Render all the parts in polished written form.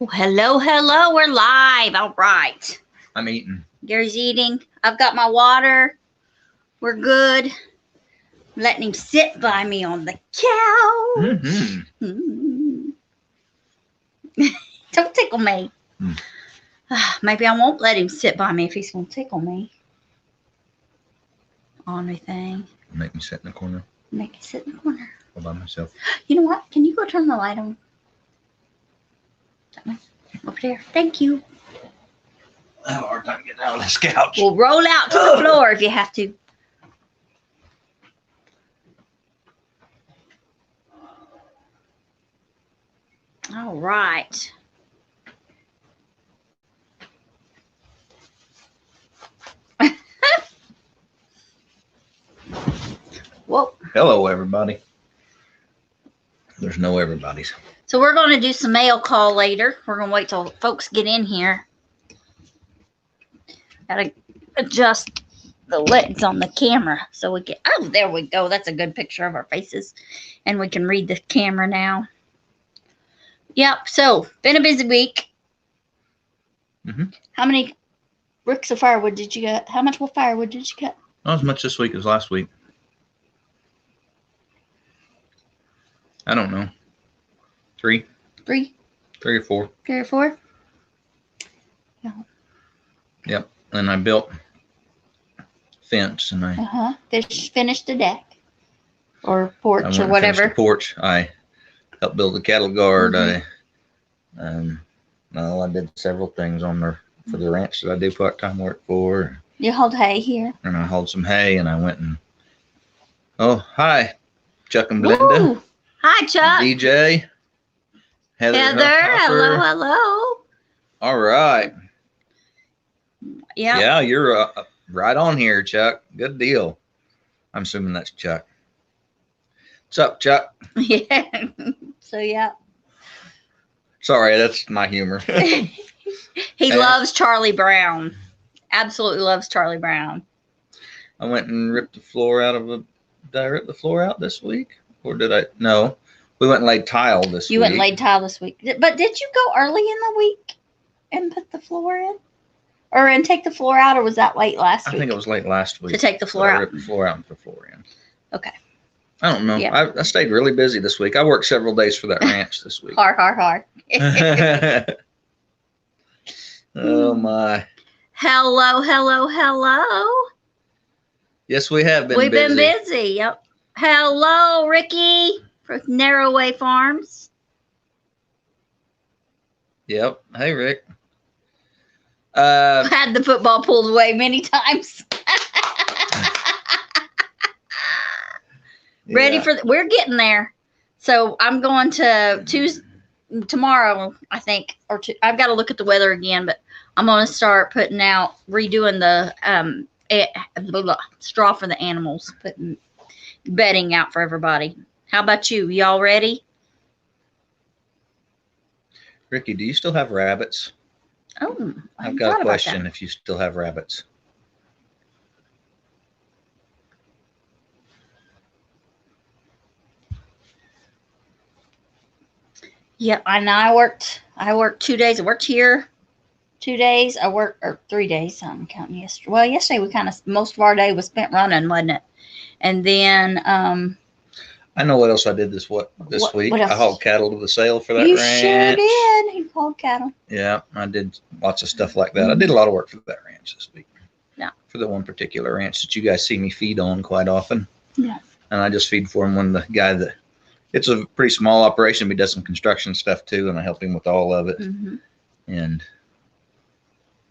Hello, hello. We're live. All right. I'm eating. Gary's eating. I've got my water. We're good. I'm letting him sit by me on the couch. Mm-hmm. Don't tickle me. Maybe I won't let him sit by me if he's going to tickle me. On anything. Make me sit in the corner. Make you sit in the corner. All by myself. You know what? Can you go turn the light on? Over there. Thank you. I have a hard time getting out of this couch. We'll roll out to the floor if you have to. All right. Whoa. Hello, everybody. There's no everybody's. So we're going to do some mail call later. We're going to wait till folks get in here. Got to adjust the legs on the camera so we can. Oh, there we go. That's a good picture of our faces. And we can read the camera now. Yep. So, been a busy week. Mm-hmm. How many bricks of firewood did you get? How much firewood did you get? Not as much this week as last week. I don't know. Three or four. 3 or 4? No. Yep. And I built fence and I Finished the deck or porch or I whatever. the porch. I helped build the cattle guard. Mm-hmm. I did several things on there for the ranch that I do part-time work for. You hold hay here. And I hauled some hay and I went and hi, Chuck and Belinda. Woo! Hi, Chuck. DJ. Heather. Hello. All right. Yeah. Yeah, you're right on here, Chuck. Good deal. I'm assuming that's Chuck. What's up, Chuck? Yeah. So, yeah. Sorry, that's my humor. He loves Charlie Brown. Absolutely loves Charlie Brown. I went and ripped the floor out of Did I rip the floor out this week? Or did I? No. We went and laid tile this week. You went and laid tile this week. But did you go early in the week and put the floor in? And take the floor out, or was that late last week? I think it was late last week. To take the floor out. I ripped the floor out and put the floor in. Okay. I don't know. Yeah. I stayed really busy this week. I worked several days for that ranch this week. Hard. Oh, my. Hello. Yes, we have been busy. We've been busy, yep. Hello, Ricky from Narrowway Farms. Yep. Hey, Rick. Had the football pulled away many times. Ready for we're getting there. So I'm going to tomorrow, I think, I've got to look at the weather again, but I'm going to start redoing the straw for the animals, putting bedding out for everybody. How about you? Y'all ready? Ricky, do you still have rabbits? Oh, I've got a question if you still have rabbits. Yep, I know. I worked 2 days. I worked here 2 days. I worked 3 days. I'm counting yesterday. Well, yesterday most of our day was spent running, wasn't it? And then I know what else I did this week. What else? I hauled cattle to the sale for that you ranch. sure did. He hauled cattle. Yeah, I did lots of stuff like that. I did a lot of work for that ranch this week. Yeah. For the one particular ranch that you guys see me feed on quite often. Yeah. And I just feed for him when the guy it's a pretty small operation, but he does some construction stuff too, and I help him with all of it. Mm-hmm. And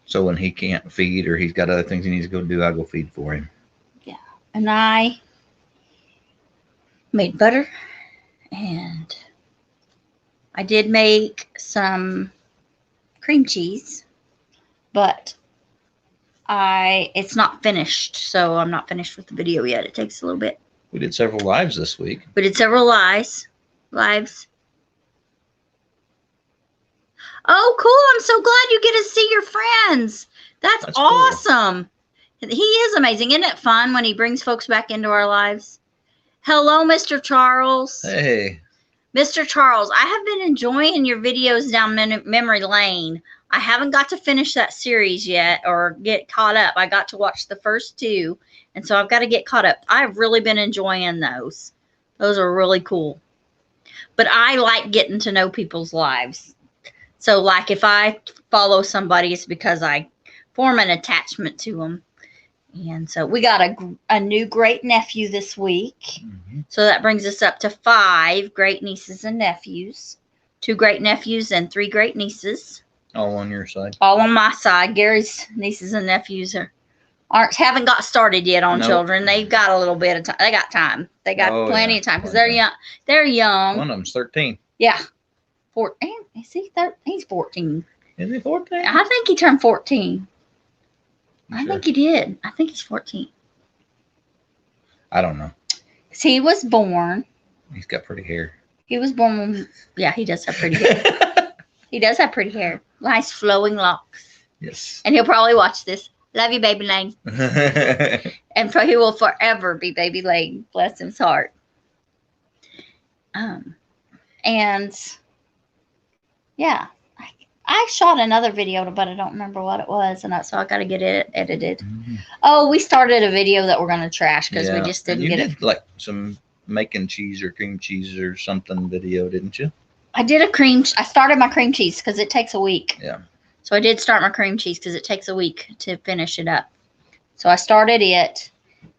so when he can't feed or he's got other things he needs to go do, I go feed for him. Yeah. And I made butter, and I did make some cream cheese, but it's not finished, so I'm not finished with the video yet. It takes a little bit. We did several lives this week. We did several lives. Oh, cool. I'm so glad you get to see your friends. That's awesome. Cool. He is amazing. Isn't it fun when he brings folks back into our lives? Hello, Mr. Charles. Hey. Mr. Charles, I have been enjoying your videos down memory lane. I haven't got to finish that series yet or get caught up. I got to watch the first 2, and so I've got to get caught up. I've really been enjoying those. Those are really cool. But I like getting to know people's lives. So, like, if I follow somebody, it's because I form an attachment to them. And so we got a new great nephew this week. Mm-hmm. So that brings us up to 5 great nieces and nephews. 2 great nephews and 3 great nieces. All on your side. All on my side. Gary's nieces and nephews haven't got started yet on children. They've got a little bit of time. They got time. They got plenty of time because they're young. They're young. One of them's 13. Yeah. 14. Is he 13? He's 14. Is he 14? I think he turned 14. I think he did. I think he's 14. I don't know. He was born. He's got pretty hair. He was born when, yeah, he does have pretty hair. He does have pretty hair. Nice flowing locks. Yes. And he'll probably watch this. Love you, Baby Lane. And he will forever be Baby Lane. Bless his heart. And yeah. I shot another video, but I don't remember what it was, and so I got to get it edited. Mm-hmm. Oh, we started a video that we're going to trash because we just didn't get it. Like some making cheese or cream cheese or something video, didn't you? I started my cream cheese because it takes a week. Yeah. So I did start my cream cheese because it takes a week to finish it up. So I started it,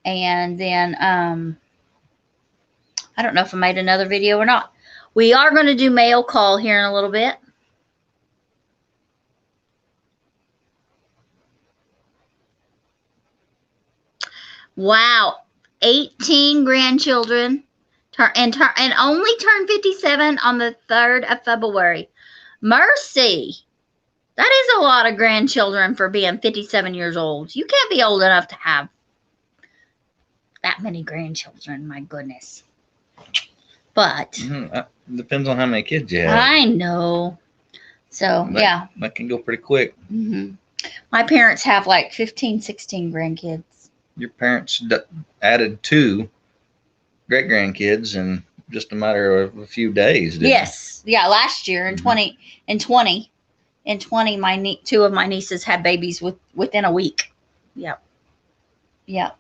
and then I don't know if I made another video or not. We are going to do mail call here in a little bit. Wow, 18 grandchildren and only turned 57 on the 3rd of February. Mercy. That is a lot of grandchildren for being 57 years old. You can't be old enough to have that many grandchildren, my goodness. But depends on how many kids you have. I know. So, yeah. That can go pretty quick. Mm-hmm. My parents have like 15, 16 grandkids. Your parents added 2 great grandkids in just a matter of a few days. Yes. Yeah. Last year in 20, 2 of my nieces had babies within a week. Yep. Yep.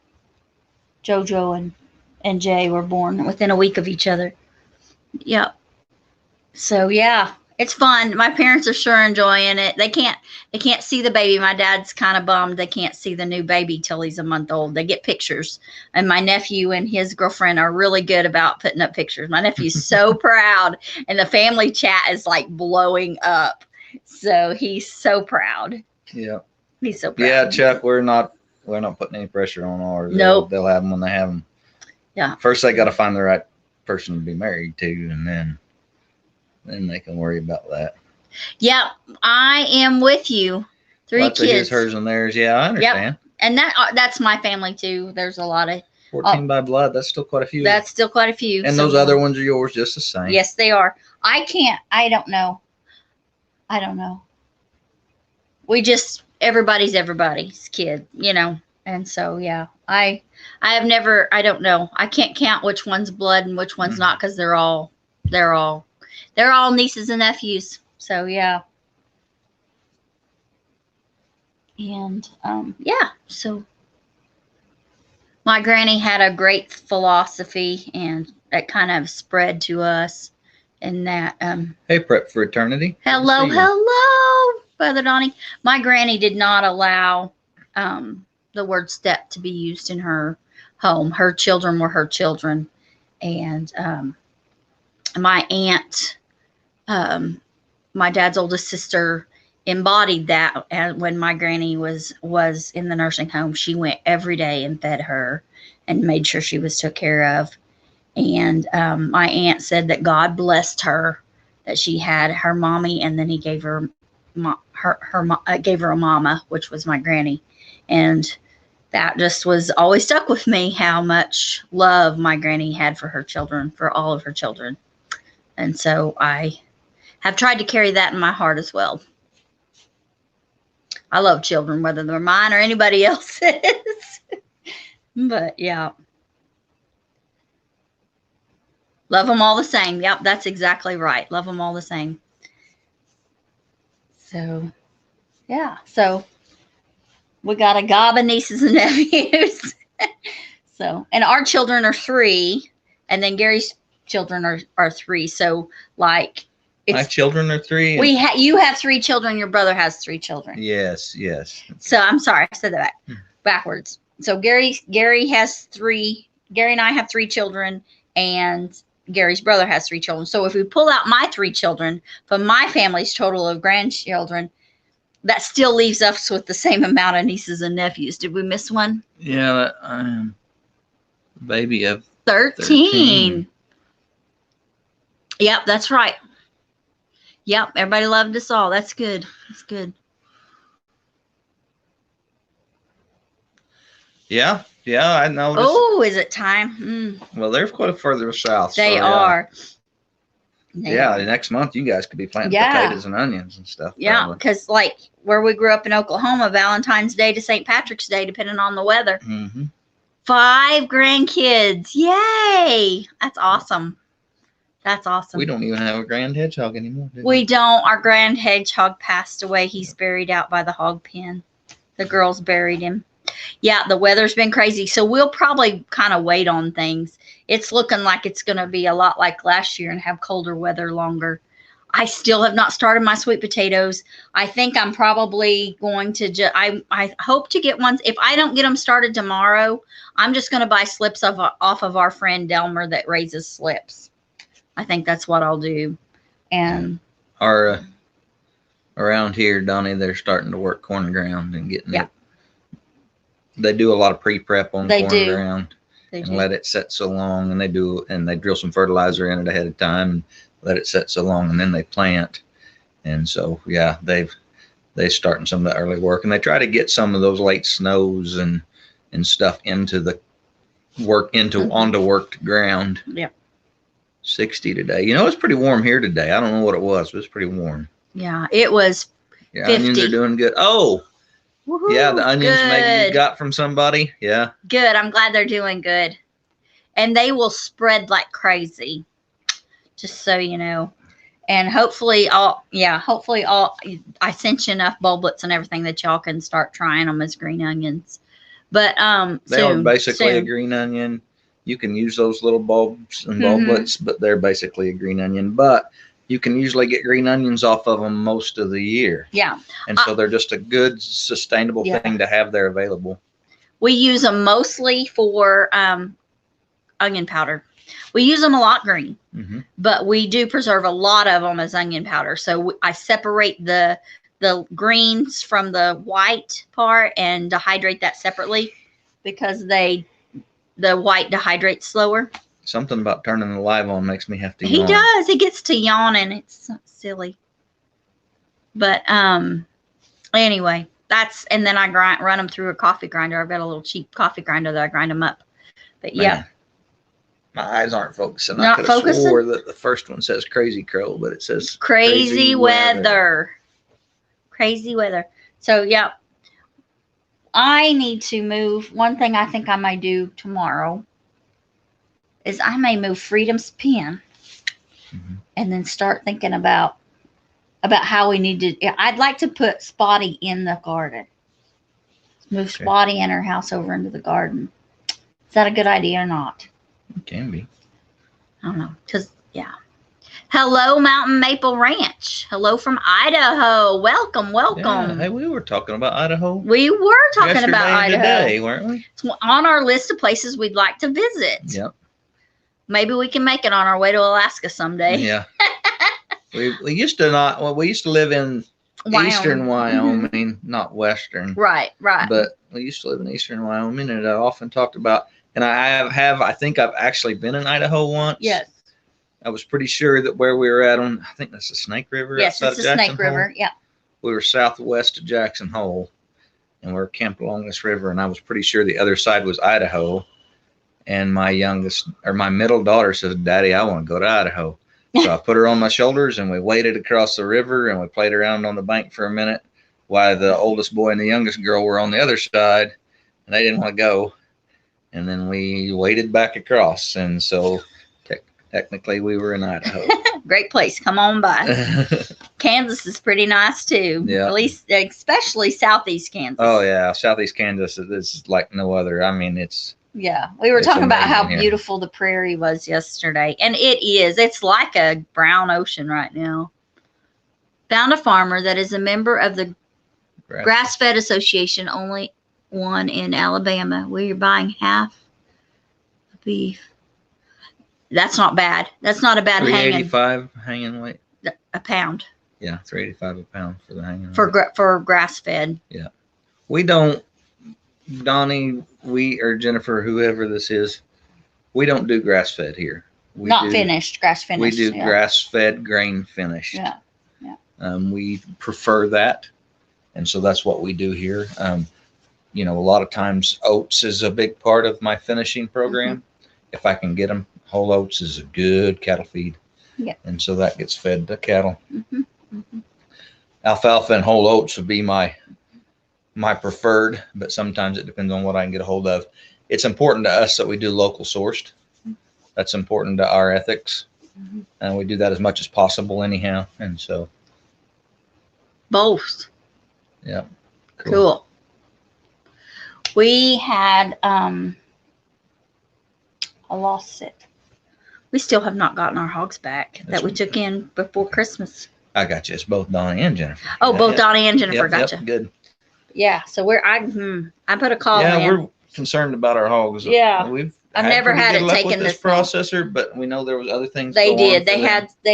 JoJo and Jay were born within a week of each other. Yep. So yeah. It's fun. My parents are sure enjoying it. They can't see the baby. My dad's kind of bummed they can't see the new baby till he's a month old. They get pictures. And my nephew and his girlfriend are really good about putting up pictures. My nephew's so proud. And the family chat is like blowing up. So he's so proud. Yeah. He's so proud. Yeah, Chuck, we're not putting any pressure on ours. Nope. They'll have them when they have them. Yeah. First they got to find the right person to be married to, and then they can worry about that. Yeah, I am with you. 3 Lots kids. Of his, hers, and theirs. Yeah, I understand. Yep. And that's my family too. There's a lot of 14 by blood. That's still quite a few. That's still quite a few. And those other ones are yours, just the same. Yes, they are. I don't know. Everybody's kid, you know. And so yeah, I don't know. I can't count which one's blood and which one's not because they're all nieces and nephews. So yeah. And yeah, so my granny had a great philosophy, and that kind of spread to us. And that hey, Prep for Eternity. Hello, Brother Donnie. My granny did not allow the word step to be used in her home. Her children were her children. And my aunt, my dad's oldest sister, embodied that. And when my granny was in the nursing home, she went every day and fed her and made sure she was took care of. And my aunt said that God blessed her, that she had her mommy, and then he gave her gave her a mama, which was my granny. And that just was always stuck with me, how much love my granny had for her children, for all of her children. And so I have tried to carry that in my heart as well. I love children, whether they're mine or anybody else's. But yeah. Love them all the same. Yep, that's exactly right. Love them all the same. So, yeah. So, we got a gob of nieces and nephews. So, and our children are 3, and then Gary's children are 3. So, like, My children are 3. you have 3 children. Your brother has 3 children. Yes. So I'm sorry, I said that backwards. So Gary has 3. Gary and I have 3 children, and Gary's brother has 3 children. So if we pull out my 3 children from my family's total of grandchildren, that still leaves us with the same amount of nieces and nephews. Did we miss one? Yeah, baby of 13. Yep, that's right. Yep, everybody loved us all. That's good. That's good. Yeah, I noticed. Oh, is it time? Well, they're quite further south. They so, are. Yeah, next month you guys could be planting potatoes and onions and stuff. Yeah, because like where we grew up in Oklahoma, Valentine's Day to St. Patrick's Day, depending on the weather. 5 grandkids. Yay. That's awesome. That's awesome. We don't even have a grand hedgehog anymore. We don't. Our grand hedgehog passed away. He's buried out by the hog pen. The girls buried him. Yeah, the weather's been crazy. So we'll probably kind of wait on things. It's looking like it's going to be a lot like last year and have colder weather longer. I still have not started my sweet potatoes. I think I'm probably going to I hope to get ones. If I don't get them started tomorrow, I'm just going to buy slips off of our friend Delmer that raises slips. I think that's what I'll do. And around here, Donnie, they're starting to work corn ground and getting it. They do a lot of pre-prep on corn ground and let it set so long, and they drill some fertilizer in it ahead of time and let it set so long, and then they plant. And so they're starting some of the early work, and they try to get some of those late snows and stuff onto worked ground. Yeah. 60 today. It's pretty warm here today. I don't know what it was, but it's pretty warm. Yeah, it was 50. Onions are doing good. Oh, woohoo, yeah, the onions maybe you got from somebody. Yeah. Good. I'm glad they're doing good. And they will spread like crazy, just so you know. And hopefully I sent you enough bulblets and everything that y'all can start trying them as green onions. But they are basically a green onion. You can use those little bulbs and bulblets, but they're basically a green onion. But you can usually get green onions off of them most of the year. Yeah. And so they're just a good, sustainable thing to have there available. We use them mostly for onion powder. We use them a lot green, but we do preserve a lot of them as onion powder. So I separate the greens from the white part and dehydrate that separately because the white dehydrates slower. Something about turning the live on makes me have to yawn. He does. He gets to yawn, and it's silly. But anyway, and then I run them through a coffee grinder. I've got a little cheap coffee grinder that I grind them up. But yeah. My eyes aren't focusing. I could have swore that the first one says Crazy Crow, but it says Crazy Weather. Crazy Weather. So yeah. I need to move. One thing I think I might do tomorrow is I may move Freedom's pen and then start thinking about how we need to. I'd like to put Spotty in the garden. Move Spotty and her house over into the garden. Is that a good idea or not? It can be. I don't know. Hello, Mountain Maple Ranch. Hello from Idaho. Welcome. Yeah, hey, we were talking about Idaho. We were talking about Idaho today, weren't we? It's on our list of places we'd like to visit. Yep. Maybe we can make it on our way to Alaska someday. Yeah. we used to live in eastern Wyoming, not western. Right. But we used to live in eastern Wyoming, and I often talked about, and I think I've actually been in Idaho once. Yes. I was pretty sure that where we were at I think that's the Snake River. Yes, it's the Snake River. Yeah. We were southwest of Jackson Hole, and we were camped along this river, and I was pretty sure the other side was Idaho. And my middle daughter says, "Daddy, I want to go to Idaho." So I put her on my shoulders, and we waded across the river, and we played around on the bank for a minute while the oldest boy and the youngest girl were on the other side, and they didn't want to go. And then we waded back across, and so Technically, we were in Idaho. Great place. Come on by. Kansas is pretty nice too. Yeah. At least, especially southeast Kansas. Oh yeah, southeast Kansas is like no other. I mean, yeah. We were it's talking about how amazing here. beautiful the prairie was yesterday, and it is. It's like a brown ocean right now. Found a farmer that is a member of the Grass-Fed Association, only one in Alabama, where you're buying half the beef. That's not bad. That's not a bad hanging. $3.85 hanging weight. A pound. Yeah, $3.85 a pound for the hanging weight. For grass-fed. Yeah. We don't, Donnie, or Jennifer, whoever this is, we don't do grass-fed here. Finished, grass finished. We do grass-fed, grain finished. Yeah. We prefer that. And so that's what we do here. A lot of times oats is a big part of my finishing program. Mm-hmm. If I can get them, whole oats is a good cattle feed. Yeah. And so that gets fed to cattle. Mm-hmm. Mm-hmm. Alfalfa and whole oats would be my preferred, but sometimes it depends on what I can get a hold of. It's important to us that we do local sourced. That's important to our ethics. Mm-hmm. And we do that as much as possible anyhow. And so. Both. Yeah. Cool. We had, I lost it. We still have not gotten our hogs back that we took in before Christmas. I got you. It's both Donnie and Jennifer. Oh, both Donnie and Jennifer. Gotcha. Good. Yeah. So I put a call in. Yeah, we're concerned about our hogs. Yeah. I've never had it taken this processor, but we know there was other things. They did. They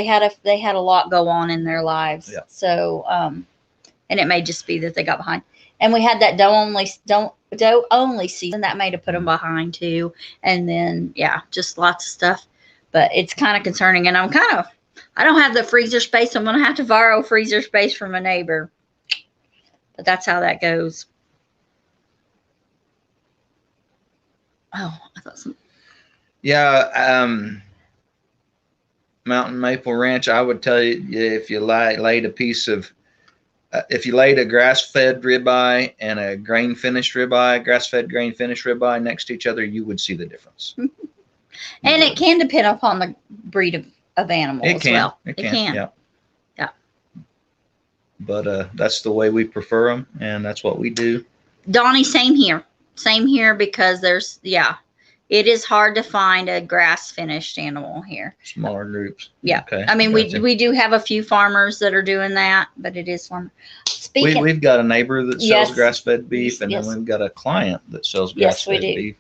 had a lot go on in their lives. Yeah. So, and it may just be that they got behind. And we had that doe only season that may have put them behind too. And then, just lots of stuff. But it's kind of concerning. And I don't have the freezer space. I'm going to have to borrow freezer space from a neighbor. But that's how that goes. Oh, I thought something. Yeah. Mountain Maple Ranch, I would tell you, if you laid a piece of, if you laid a grass-fed ribeye and a grain-finished ribeye, grass-fed grain-finished ribeye next to each other, you would see the difference. And it can depend upon the breed of animal as well. It can. Yeah. But that's the way we prefer them, and that's what we do. Donnie, same here. Same here because it is hard to find a grass-finished animal here. Smaller groups. Yeah. Okay. I mean, we do have a few farmers that are doing that, but it is farm. We've got a neighbor that sells grass-fed beef, and then we've got a client that sells grass-fed beef.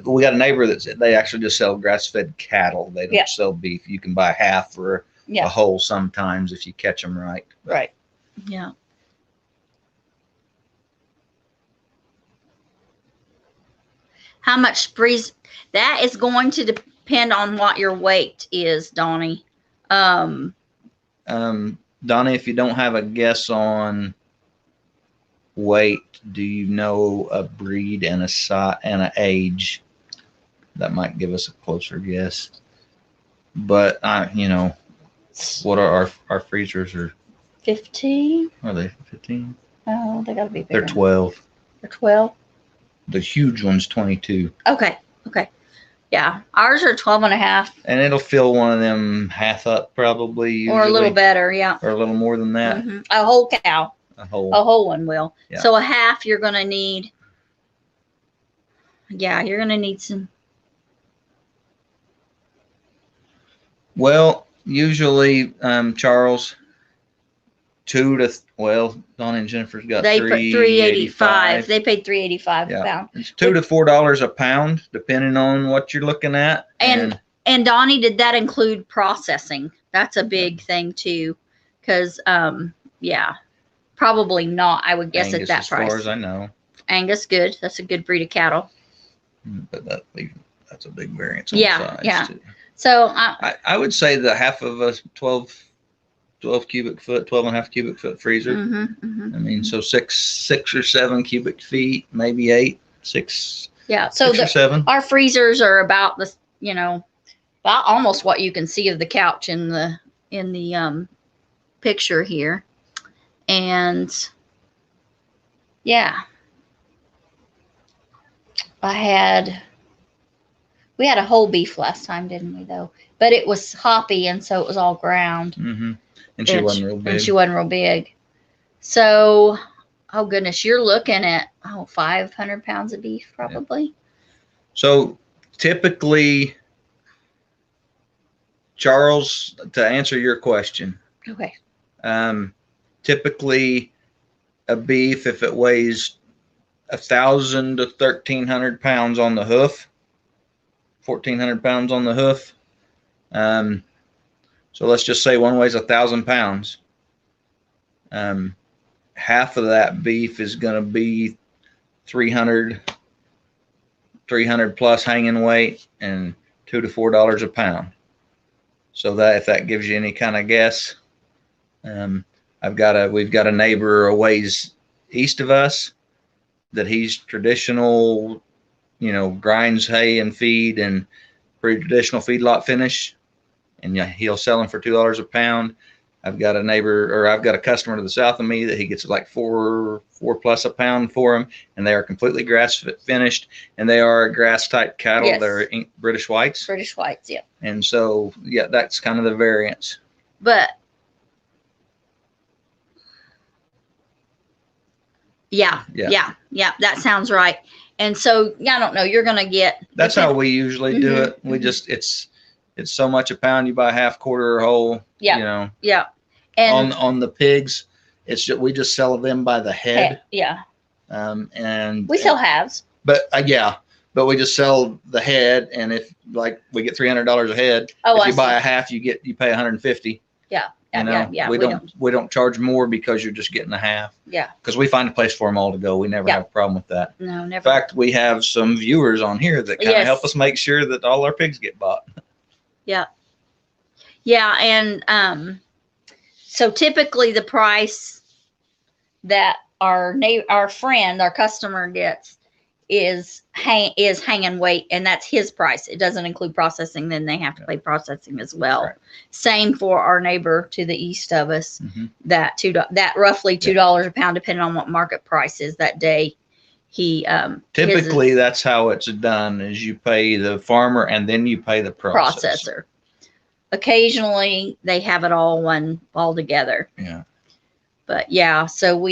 We got a neighbor they actually just sell grass-fed cattle. They don't sell beef. You can buy half or a whole sometimes if you catch them right. Right. Yeah. How much freeze? That is going to depend on what your weight is, Donnie. Donnie, if you don't have a guess on weight, do you know a breed and an age? That might give us a closer guess. But what are our freezers? Are 15? Are they 15? Oh, they gotta be bigger. They're 12. They're 12. The huge one's 22. Okay. Yeah, ours are 12 and a half. And it'll fill one of them half up probably. Usually. Or a little better, yeah. Or a little more than that. Mm-hmm. A whole cow. A whole one will. Yeah. So a half you're going to need. Yeah, you're going to need some. Well, usually, Charles, Don and Jennifer's got $3.85. They paid $3.85 a pound. It's $2 to $4 a pound, depending on what you're looking at. And Donnie, did that include processing? That's a big thing too, because probably not. I would guess Angus, at that as price. As far as I know. Angus, good. That's a good breed of cattle. But that's a big variance on size too. So I would say the half of a 12 cubic foot, 12 and a half cubic foot freezer. I mean, so six or 7 cubic feet, maybe 8, 6. Yeah. So 6 or 7. Our freezers are about this, about almost what you can see of the couch in the picture here. And we We had a whole beef last time, didn't we, though? But it was hoppy, and so it was all ground. Mm-hmm. And she wasn't real big. And she wasn't real big. So, oh goodness, you're looking at 500 pounds of beef probably. Yeah. So typically, Charles, to answer your question. Okay. Typically, a beef, if it weighs 1,000 to 1,300 pounds on the hoof, 1,400 pounds on the hoof. So let's just say one weighs 1,000 pounds. Half of that beef is going to be 300 plus hanging weight, and $2 to $4 a pound. So that, if that gives you any kind of guess, we've got a neighbor a ways east of us that he's traditional, grinds hay and feed and pretty traditional feedlot finish, and he'll sell them for $2 a pound. I've got a customer to the south of me that he gets like four plus a pound for them, and they are completely grass finished, and they are grass type cattle. Yes. They're British whites. British whites, yeah. And so, yeah, that's kind of the variance. But yeah, that sounds right. And so, I don't know. You're gonna get. That's how we usually do it. We just it's so much a pound. You buy half, quarter, or whole. Yeah. Yeah. And on the pigs, it's just, we just sell them by the head. Yeah. And we sell halves. But but we just sell the head, and if we get $300 a head, if you buy a half, you pay $150. Yeah. Yeah. We don't charge more because you're just getting a half. Yeah. Because we find a place for them all to go. We never have a problem with that. No, never. In fact, we have some viewers on here that kind of help us make sure that all our pigs get bought. Yeah. Yeah, and so typically the price that our friend, our customer gets is hanging weight, and that's his price. It doesn't include processing. Then they have to pay processing as well. Right. Same for our neighbor to the east of us. Mm-hmm. That roughly $2 a pound, depending on what market price is that day. He typically that's how it's done: is you pay the farmer and then you pay the processor. Occasionally they have it all together. Yeah. But yeah, so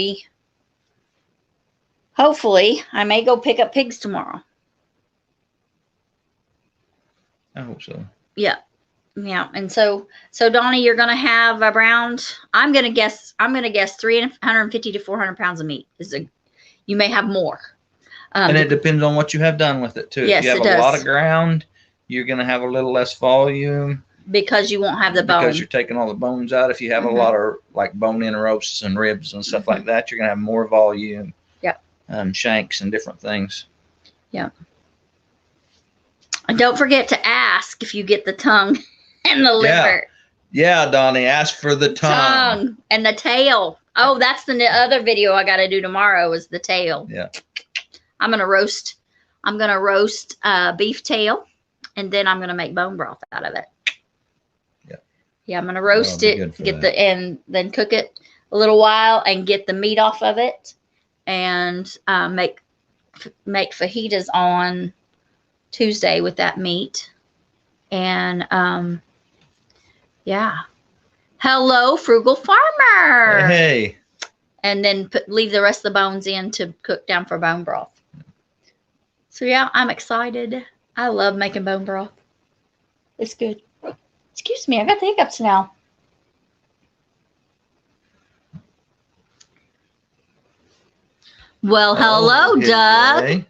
hopefully I may go pick up pigs tomorrow. I hope so. Yeah. Yeah. And so Donnie, you're going to have around, I'm going to guess 350 to 400 pounds of meat. You may have more. And it depends on what you have done with it too. Yes, if you have a lot of ground, you're going to have a little less volume. Because you won't have the bone. Because you're taking all the bones out. If you have a lot of bone-in roasts and ribs and stuff like that, you're going to have more volume. Yeah. Shanks and different things. Yeah. And don't forget to ask if you get the tongue and the liver. Yeah, Donnie, ask for the tongue. And the tail. Oh, that's the other video I got to do tomorrow is the tail. Yeah. I'm going to roast beef tail, and then I'm going to make bone broth out of it. Yeah, I'm gonna roast it, and then cook it a little while and get the meat off of it, and make fajitas on Tuesday with that meat. And hello, frugal farmer. Hey. And then leave the rest of the bones in to cook down for bone broth. So yeah, I'm excited. I love making bone broth. It's good. Excuse me, I got the hiccups now. Well, hello, Doug. Yay.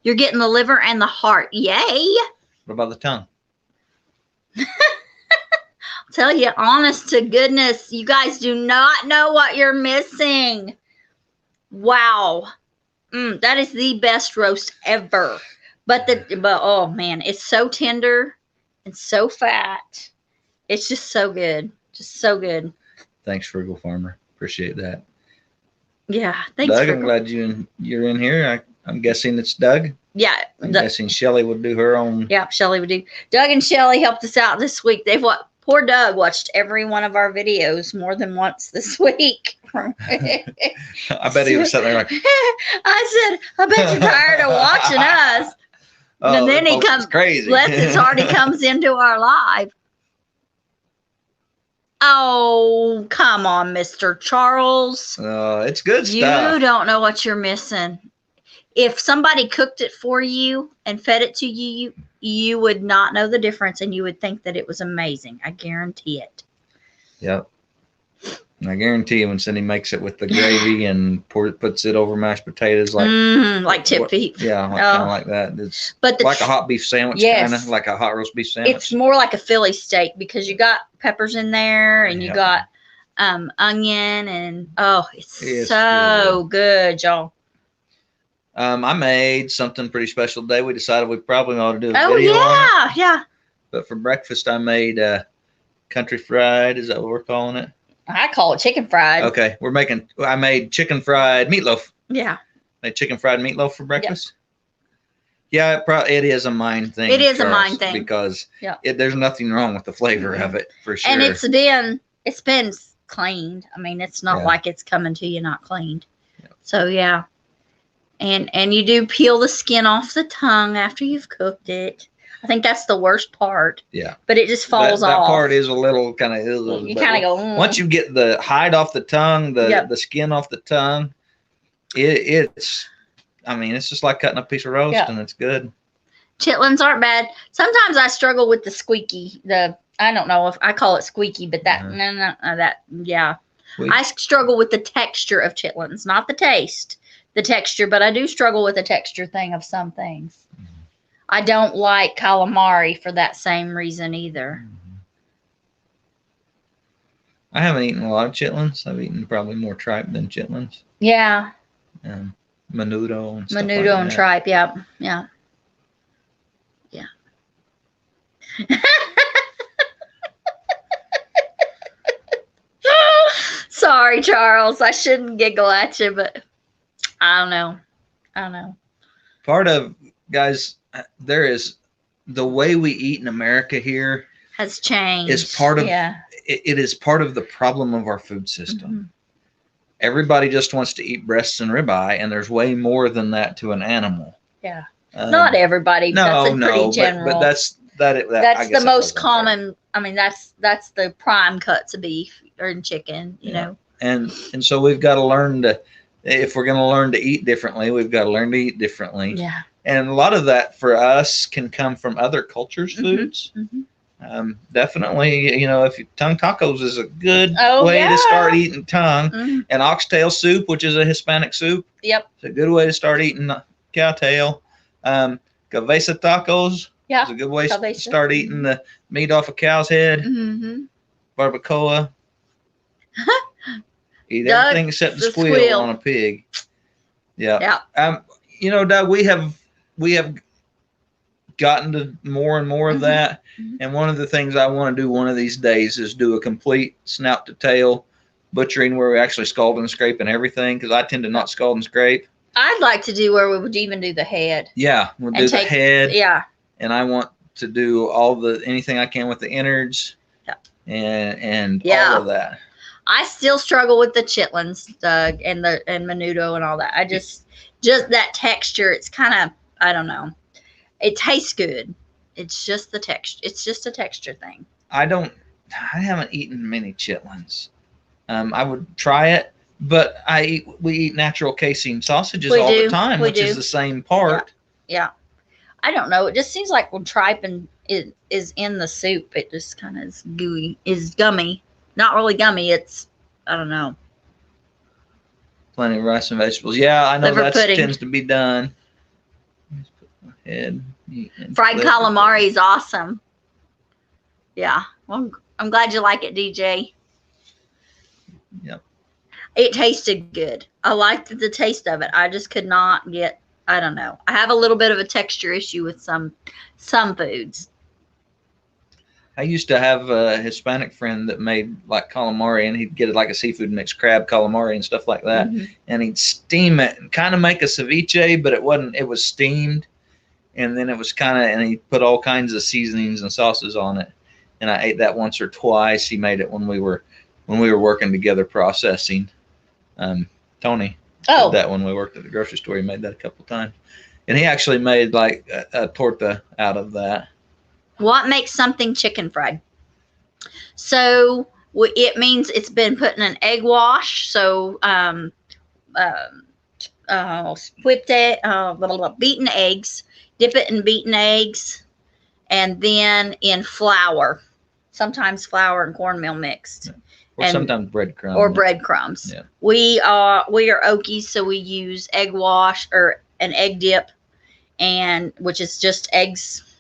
You're getting the liver and the heart. Yay. What about the tongue? I'll tell you, honest to goodness, you guys do not know what you're missing. Wow. That is the best roast ever. But oh man, it's so tender. It's so fat. It's just so good. Just so good. Thanks, Frugal Farmer. Appreciate that. Yeah. Thanks, Doug, I'm glad you're in here. I'm guessing it's Doug. Yeah. I'm guessing Shelly would do her own. Yeah, Shelly would do. Doug and Shelly helped us out this week. Poor Doug watched every one of our videos more than once this week. I bet he was sitting there like. I said, I bet you're tired of watching us. Oh, and then he folks is comes crazy. bless his heart, he comes into our live. Oh, come on, Mr. Charles. It's good stuff. You don't know what you're missing. If somebody cooked it for you and fed it to you, you would not know the difference, and you would think that it was amazing. I guarantee it. Yep. I guarantee you when Cindy makes it with the gravy and puts it over mashed potatoes like tip beef. Yeah, kind of like that. It's like a hot beef sandwich, kind of like a hot roast beef sandwich. It's more like a Philly steak because you got peppers in there and you got onion and it's so good, y'all. I made something pretty special today. We decided we probably ought to do a video on it. Yeah. But for breakfast, I made country fried. Is that what we're calling it? I call it chicken fried. Okay, I made chicken fried meatloaf. Yeah. Made chicken fried meatloaf for breakfast. Yeah, it is a mind thing. It is a mind thing because there's nothing wrong with the flavor of it for sure. And it's been cleaned. I mean, it's not like it's coming to you not cleaned. Yeah. So yeah. And you do peel the skin off the tongue after you've cooked it. I think that's the worst part. Yeah. But it just falls off. That part is a little kind of. You kind of go. Once you get the hide off the tongue, the skin off the tongue, it's just like cutting a piece of roast, and it's good. Chitlins aren't bad. Sometimes I struggle with the squeaky. I don't know if I call it squeaky, but that I struggle with the texture of chitlins, not the taste. The texture, but I do struggle with the texture thing of some things. Mm-hmm. I don't like calamari for that same reason either. Mm-hmm. I haven't eaten a lot of chitlins. I've eaten probably more tripe than chitlins. Yeah. Menudo and stuff and that. Tripe, yeah. Sorry, Charles. I shouldn't giggle at you, but I don't know. Part of, guys, there is the way we eat in America here has changed. Is part of it is part of the problem of our food system. Mm-hmm. Everybody just wants to eat breasts and ribeye, and there's way more than that to an animal. Yeah. Not everybody. That's pretty general. But that's the most common. I mean, that's the prime cuts of beef or chicken. You know. And so we've got to learn to. If we're going to learn to eat differently, we've got to learn to eat differently. Yeah. And a lot of that for us can come from other cultures' foods. Mm-hmm. Definitely, if tongue tacos is a good way to start eating tongue. Mm-hmm. And oxtail soup, which is a Hispanic soup. Yep. It's a good way to start eating cowtail. Cabeza tacos. Yeah. It's a good way to start eating the meat off a cow's head. Mm-hmm. Barbacoa. Eat everything except the squeal on a pig. Yeah. Doug, we have gotten to more and more of that. Mm-hmm. And one of the things I want to do one of these days is do a complete snout to tail butchering where we actually scald and scrape and everything, because I tend to not scald and scrape. I'd like to do where we would even do the head. Yeah, we'll do the head. Yeah. And I want to do anything I can with the innards and all of that. I still struggle with the chitlins, Doug, and menudo and all that. I just that texture. It's kind of, I don't know. It tastes good. It's just the texture. It's just a texture thing. I haven't eaten many chitlins. I would try it, but we eat natural casein sausages all the time, which is the same part. Yeah. I don't know. It just seems like when tripe is in the soup, it just kind of is gummy. Not really gummy. It's, I don't know. Plenty of rice and vegetables. Yeah, I know that tends to be done. Fried calamari is awesome. Yeah. Well, I'm glad you like it, DJ. Yep. It tasted good. I liked the taste of it. I just could not get, I don't know. I have a little bit of a texture issue with some foods. I used to have a Hispanic friend that made like calamari, and he'd get it like a seafood mix, crab calamari and stuff like that. Mm-hmm. And he'd steam it and kind of make a ceviche, but it was steamed. And then it was and he put all kinds of seasonings and sauces on it. And I ate that once or twice. He made it when we were working together processing. Tony did that when we worked at the grocery store. He made that a couple of times. And he actually made like a torta out of that. What makes something chicken fried? So it means it's been put in an egg wash. So whipped it, beaten eggs, dip it in beaten eggs, and then in flour. Sometimes flour and cornmeal mixed. Or sometimes breadcrumbs. Or breadcrumbs. Yeah. We are Okies, so we use egg wash or an egg dip, and which is just eggs,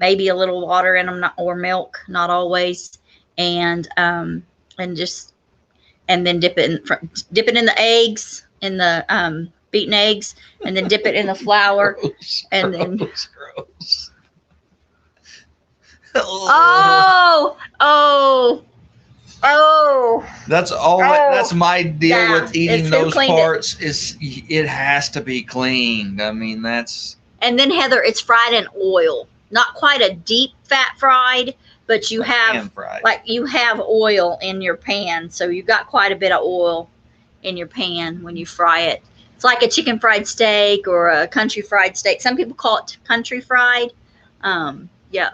maybe a little water in them, or milk, not always, and then dip it in the eggs, in the beaten eggs, and then dip it in the flour, gross, and then gross. Oh. That's all. That's my deal with eating those parts. It has to be cleaned. I mean, that's. And then Heather, it's fried in oil, not quite a deep fat fried, but you have oil in your pan, so you've got quite a bit of oil in your pan when you fry it. It's like a chicken fried steak or a country fried steak. Some people call it country fried. Yeah.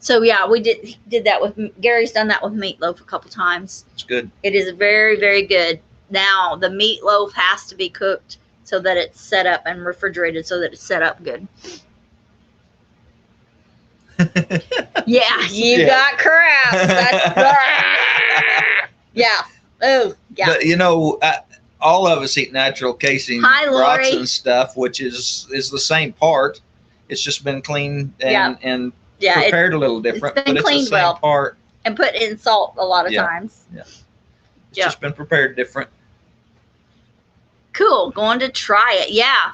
So yeah, we did that with Gary's done that with meatloaf a couple times. It's good. It is very, very good. Now the meatloaf has to be cooked so that it's set up and refrigerated so that it's set up good. Yeah, you got crap. Yeah. Oh, yeah. But you know, all of us eat natural casing broths and stuff, which is the same part. It's just been cleaned and prepared a little different, it's been cleaned the same part. And put in salt a lot of times. Yeah. It's just been prepared different. Cool. Going to try it. Yeah.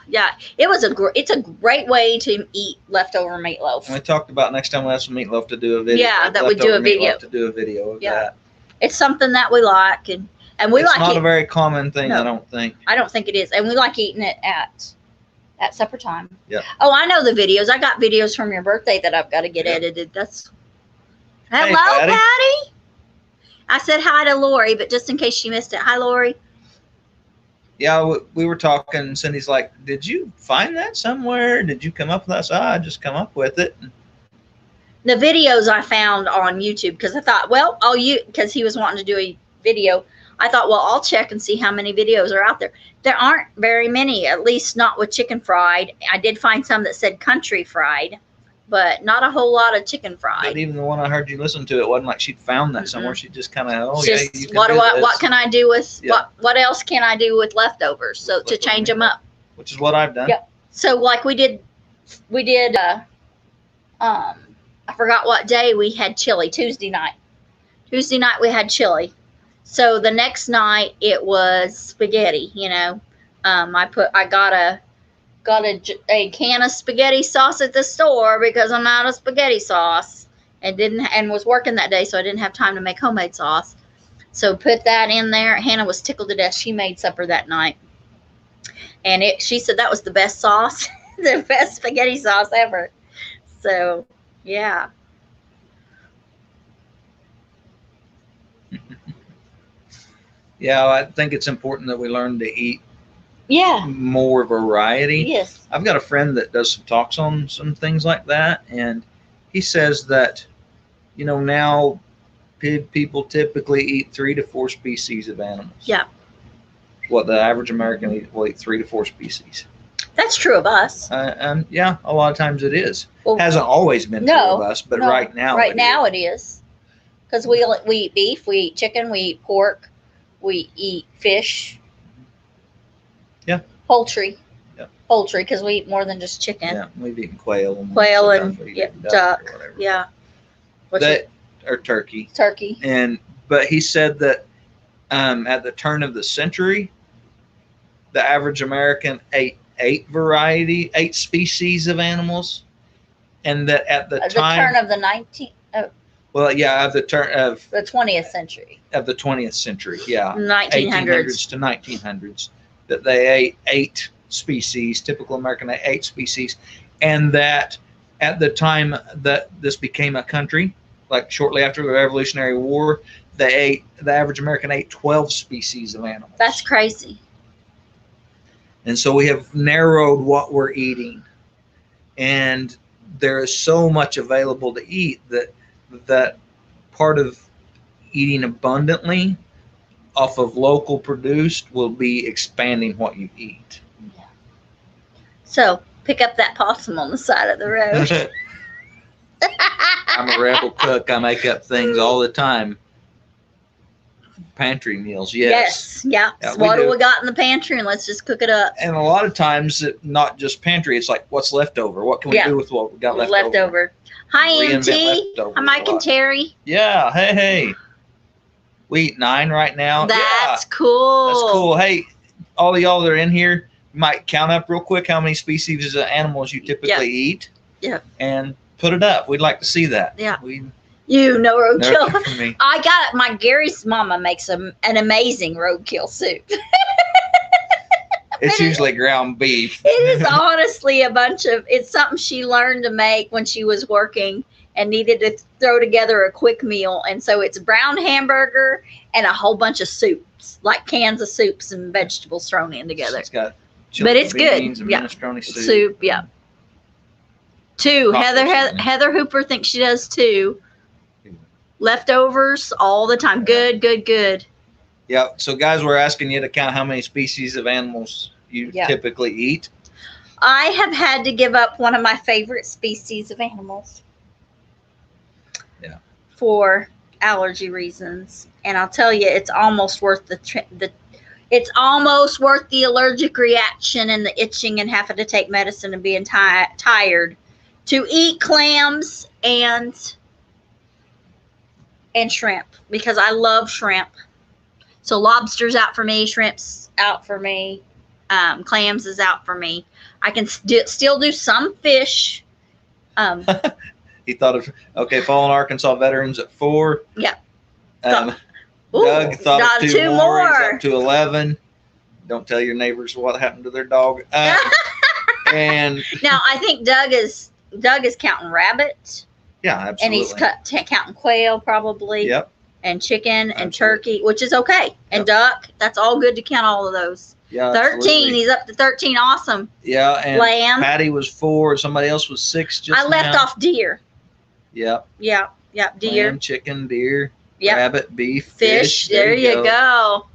It's a great way to eat leftover meatloaf. And we talked about next time we have some meatloaf to do a video. Yeah, that we do a video. To do a video of that. It's something that we like, and we like it. It's not a very common thing, no, I don't think. I don't think it is, and we like eating it at supper time. Yeah. Oh, I know the videos. I got videos from your birthday that I've got to get edited. That's. Hello, Patty. I said hi to Lori, but just in case she missed it, hi, Lori. Yeah, we were talking, and Cindy's like, "Did you find that somewhere? Did you come up with that?" So I just come up with it. The videos I found on YouTube, because I thought, well, because he was wanting to do a video. I thought, well, I'll check and see how many videos are out there. There aren't very many, at least not with chicken fried. I did find some that said country fried, but not a whole lot of chicken fried. But even the one I heard you listen to, it wasn't like she'd found that somewhere. She just kind of, what can I do with, what else can I do with leftovers? So to change them up. Which is what I've done. Yep. So like we did, I forgot what day we had chili, Tuesday night. Tuesday night we had chili. So the next night it was spaghetti, I got a can of spaghetti sauce at the store because I'm out of spaghetti sauce and was working that day, so I didn't have time to make homemade sauce. So put that in there. Hannah was tickled to death. She made supper that night. And she said that was the best sauce, the best spaghetti sauce ever. So, yeah. Yeah, I think it's important that we learn to eat more variety. Yes. I've got a friend that does some talks on some things like that, and he says that, now people typically eat 3 to 4 species of animals. Yeah. What the average American will eat 3 to 4 species. That's true of us. Yeah, a lot of times it is. Well, hasn't always been true of us, but right now it is. Because we eat beef, we eat chicken, we eat pork, we eat fish. Yeah. Poultry. Yeah. Poultry, because we eat more than just chicken. Yeah, we've eaten quail. And duck. Yeah. Or turkey. Turkey. But he said that at the turn of the century, the average American ate 8 species of animals, and that at the time turn of the 19th. Well, yeah, of the turn of the 20th century. Of the 20th century, yeah. 1800s to 1900s, that they ate 8 species. Typical American ate 8 species, and that at the time that this became a country, like shortly after the Revolutionary War, the average American ate 12 species of animals. That's crazy. And so we have narrowed what we're eating. And there is so much available to eat that part of eating abundantly off of local produced will be expanding what you eat. Yeah. So pick up that possum on the side of the road. I'm a rebel cook. I make up things all the time. Pantry meals, yes. Yeah. So what do we got in the pantry, and let's just cook it up. And a lot of times, not just pantry. It's like, what's left over? What can we do with what we got left over? Hi, MT. Hi, Mike and Terry. Yeah. Hey. We eat 9 right now. That's cool. That's cool. Hey, all of y'all that are in here, you might count up real quick how many species of animals you typically eat. Yeah. And put it up. We'd like to see that. Yeah. Roadkill. Me. I got it. Gary's mama makes an amazing roadkill soup. It's usually ground beef. It is honestly it's something she learned to make when she was working and needed to throw together a quick meal. And so it's brown hamburger and a whole bunch of soups, like cans of soups and vegetables thrown in together. It's got but it's good. Yeah. Soup. Yeah. 2. Heather Hooper thinks she does 2. Leftovers all the time. Good. Yeah. So guys, we're asking you to count how many species of animals you typically eat. I have had to give up one of my favorite species of animals. Yeah. For allergy reasons, and I'll tell you, it's almost worth the allergic reaction and the itching and having to take medicine and being tired to eat clams and shrimp, because I love shrimp. So lobster's out for me, shrimp's out for me, clams is out for me. I can still do some fish. He thought of Fallen Arkansas Veterans at 4. Yeah. Doug thought of 2 more. He's up to 11. Don't tell your neighbors what happened to their dog. And now I think Doug is counting rabbit. Yeah, absolutely. And he's counting quail probably. Yep. And chicken and turkey, which is okay. And duck. That's all good to count all of those. Yeah. 13. Absolutely. He's up to 13. Awesome. Yeah. And lamb. Patty was 4. Somebody else was 6. I left off deer. Yep. Yeah. Deer. Lamb, chicken, deer. Yep. Rabbit, beef, fish. There you go.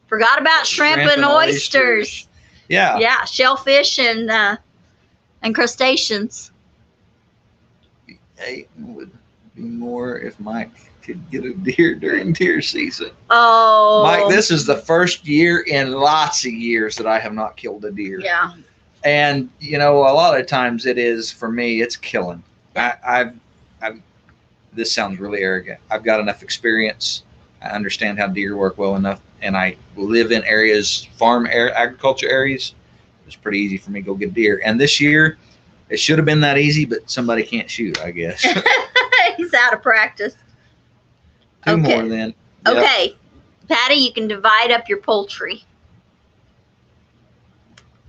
Forgot about shrimp and oysters. Yeah. Yeah. Shellfish and crustaceans. It would be more if Mike could get a deer during deer season. Oh, Mike, this is the first year in lots of years that I have not killed a deer. Yeah. And a lot of times it is, for me, it's killing. I've this sounds really arrogant. I've got enough experience. I understand how deer work well enough, and I live in areas, agriculture areas. It's pretty easy for me to go get deer. And this year, it should have been that easy, but somebody can't shoot, I guess. He's out of practice. 2 more then. Yep. Okay. Patty, you can divide up your poultry.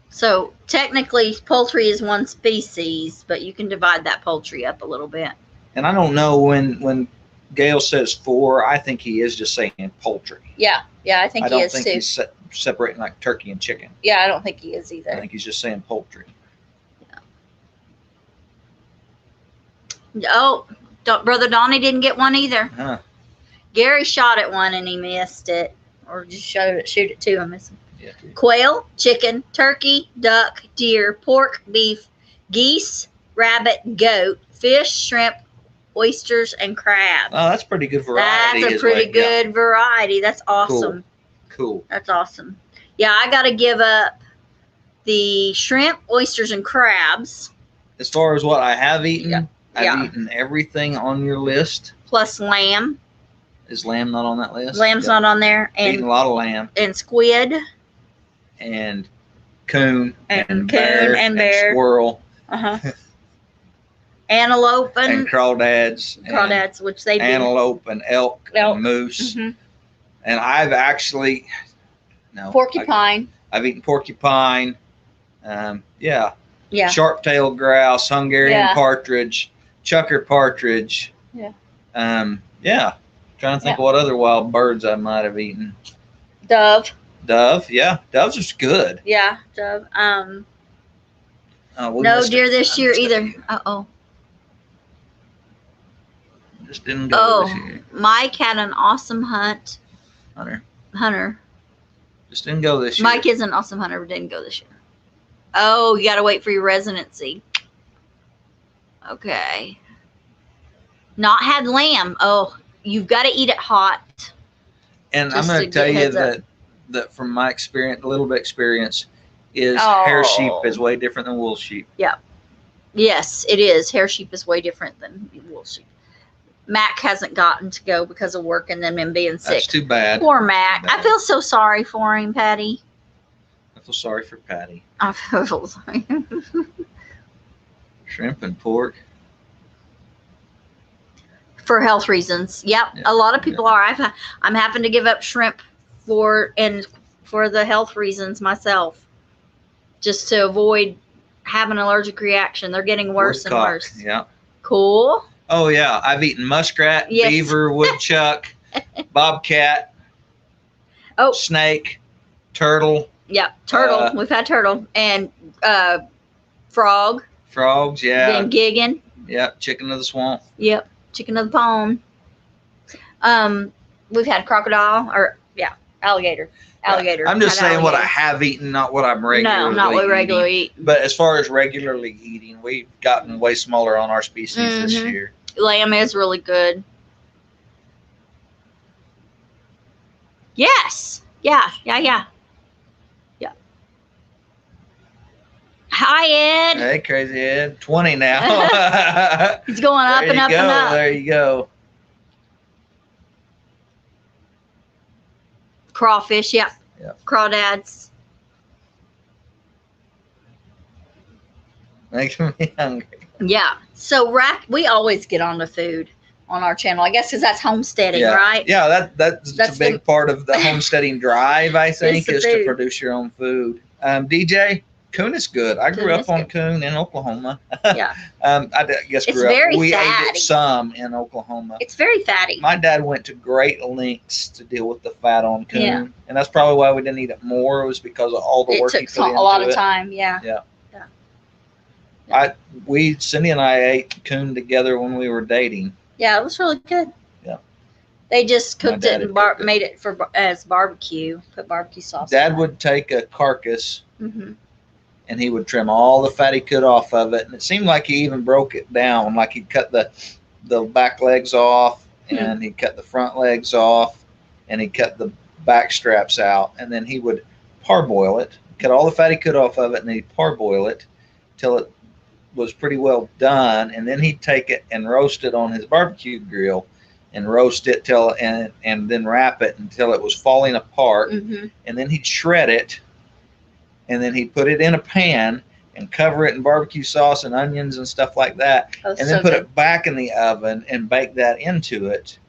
So technically poultry is one species, but you can divide that poultry up a little bit. And I don't know, when Gail says 4, I think he is just saying poultry. Yeah, I think he is too. I don't think he's separating like turkey and chicken. Yeah, I don't think he is either. I think he's just saying poultry. Yeah. Oh, Brother Donnie didn't get one either. Huh. Gary shot at one and he missed it, or just shoot it to him. Yeah. Quail, chicken, turkey, duck, deer, pork, beef, geese, rabbit, goat, fish, shrimp, oysters, and crabs. Oh, that's pretty good variety. That's a pretty good variety. That's awesome. Cool. That's awesome. Yeah, I got to give up the shrimp, oysters, and crabs. As far as what I have eaten, I've eaten everything on your list. Plus lamb. Is lamb not on that list? Lamb's not on there. And eaten a lot of lamb. And squid. And coon. And bear. And squirrel. Antelope and crawdads. Crawdads, which they do. Antelope and elk. And moose. Mm-hmm. And I've actually porcupine. I've eaten porcupine. Yeah. Sharp-tailed grouse, Hungarian partridge, chucker partridge. Yeah. Trying to think of what other wild birds I might have eaten. Dove. Dove, yeah, Dove's just good. Yeah, Dove. We No missed deer this year either. Uh-oh. Just didn't go this year. Mike had an awesome hunt. Hunter. Just didn't go this year. Mike is an awesome hunter, but didn't go this year. Oh, you got to wait for your residency. Okay. Not had lamb. Oh, you've got to eat it hot. And I'm going to tell you that from my experience, a little bit experience, is hair sheep is way different than wool sheep. Yeah. Yes, it is. Hair sheep is way different than wool sheep. Mac hasn't gotten to go because of work and then him being sick. That's too bad. Poor Mac. I feel so sorry for him, Patty. I feel sorry for Patty. I feel sorry. Shrimp and pork. For health reasons. Yep. A lot of people are. I'm having to give up shrimp for the health reasons myself. Just to avoid having an allergic reaction. They're getting worse and worse. Yeah. Cool. Oh yeah, I've eaten muskrat, beaver, woodchuck, bobcat, snake, turtle. Yeah, turtle. We've had turtle and frog. Frogs, yeah. Then gigging. Yep, chicken of the swamp. Yep, chicken of the pond. We've had crocodile alligator. Alligator. I'm just saying what I have eaten, not what I'm regularly No, not what we regularly eat. But as far as regularly eating, we've gotten way smaller on our species this year. Lamb is really good. Yes. Yeah. Hi, Ed. Hey, crazy Ed. 20 now. He's going up and up and up. There you go. Crawfish, yep. Crawdads. Makes me hungry. Yeah. So we always get on the food on our channel. I guess because that's homesteading, right? Yeah, that's a big part of the homesteading drive, I think, is to produce your own food. DJ, coon is good. I grew up on coon in Oklahoma. Yeah. I guess it's very we fatty. ate it some in Oklahoma. It's very fatty. My dad went to great lengths to deal with the fat on coon, and that's probably why we didn't eat it more. It was because of all the work he put into it. It took a lot of time. Yeah. Cindy and I ate coon together when we were dating. Yeah, it was really good. Yeah. They just cooked it and made it as barbecue. Put barbecue sauce. Dad would take a carcass, and he would trim all the fat he could off of it, and it seemed like he even broke it down. Like he'd cut the back legs off, and he'd cut the front legs off, and he'd cut the back straps out, and then he would parboil it. Cut all the fat he could off of it, and then he'd parboil it till it was pretty well done, and then he'd take it and roast it on his barbecue grill, and roast it till and then wrap it until it was falling apart, and then he'd shred it, and then he'd put it in a pan and cover it in barbecue sauce and onions and stuff like that, and then put it back in the oven and bake that into it,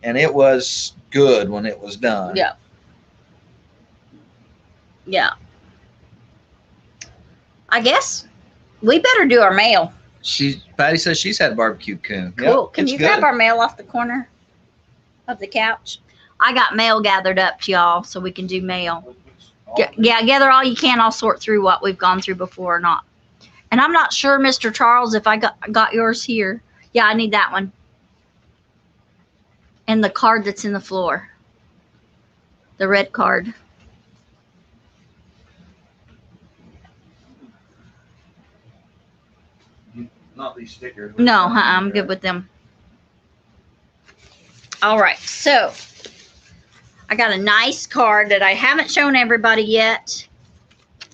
and it was good when it was done. Yeah. I guess we better do our mail. Patty says she's had barbecue coon. Cool. Yep, Can you grab our mail off the corner of the couch? I got mail gathered up, y'all, so we can do mail. Yeah, gather all you can. I'll sort through what we've gone through before or not. And I'm not sure, Mr. Charles, if I got yours here. Yeah, I need that one. And the card that's in the floor. The red card. Not these stickers. No, I'm good with them. All right, so I got a nice card that I haven't shown everybody yet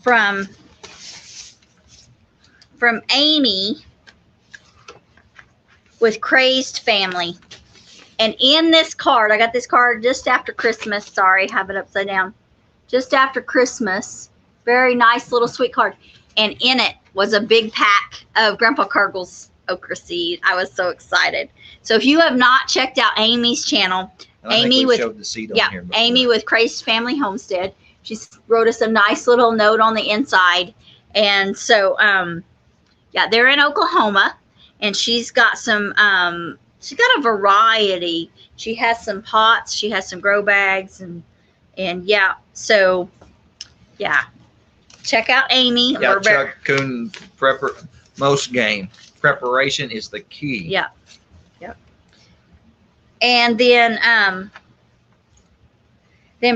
from Amy with Crazed Family. And in this card, I got this card just after Christmas. Sorry, have it upside down. Just after Christmas. Very nice little sweet card. And in it was a big pack of Grandpa Cargill's okra seed. I was so excited. So if you have not checked out Amy's channel, Amy with Crazed Family Homestead, she wrote us a nice little note on the inside. And so, they're in Oklahoma, and she's got some, she's got a variety. She has some pots, she has some grow bags, and And yeah, so yeah, check out Amy. Yeah, Chuck Coon most game. Preparation is the key. Yeah. Yep. And then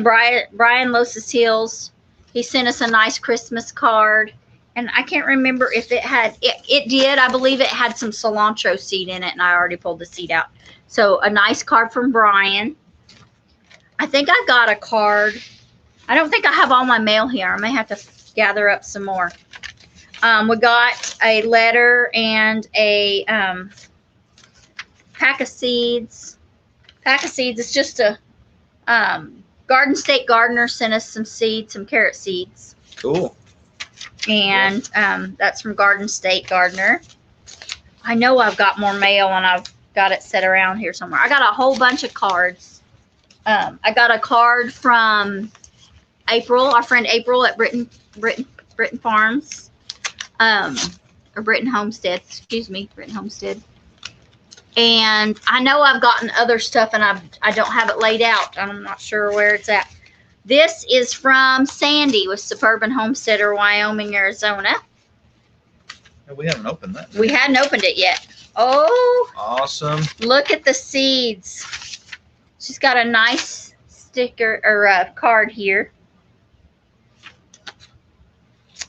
Brian Los's Hills, he sent us a nice Christmas card. And I can't remember if it did. I believe it had some cilantro seed in it, and I already pulled the seed out. So a nice card from Brian. I think I got a card. I don't think I have all my mail here. I may have to gather up some more. We got a letter and a pack of seeds. Pack of seeds. It's just a Garden State Gardener sent us some seeds, some carrot seeds. Cool. And that's from Garden State Gardener. I know I've got more mail and I've got it set around here somewhere. I got a whole bunch of cards. I got a card from April, our friend April at Britton Farms, or Britton Homestead. Excuse me, Britton Homestead. And I know I've gotten other stuff and I don't have it laid out. I'm not sure where it's at. This is from Sandy with Suburban Homesteader, Wyoming, Arizona. We haven't opened that. We hadn't opened it yet. Oh. Awesome. Look at the seeds. She's got a nice sticker or a card here.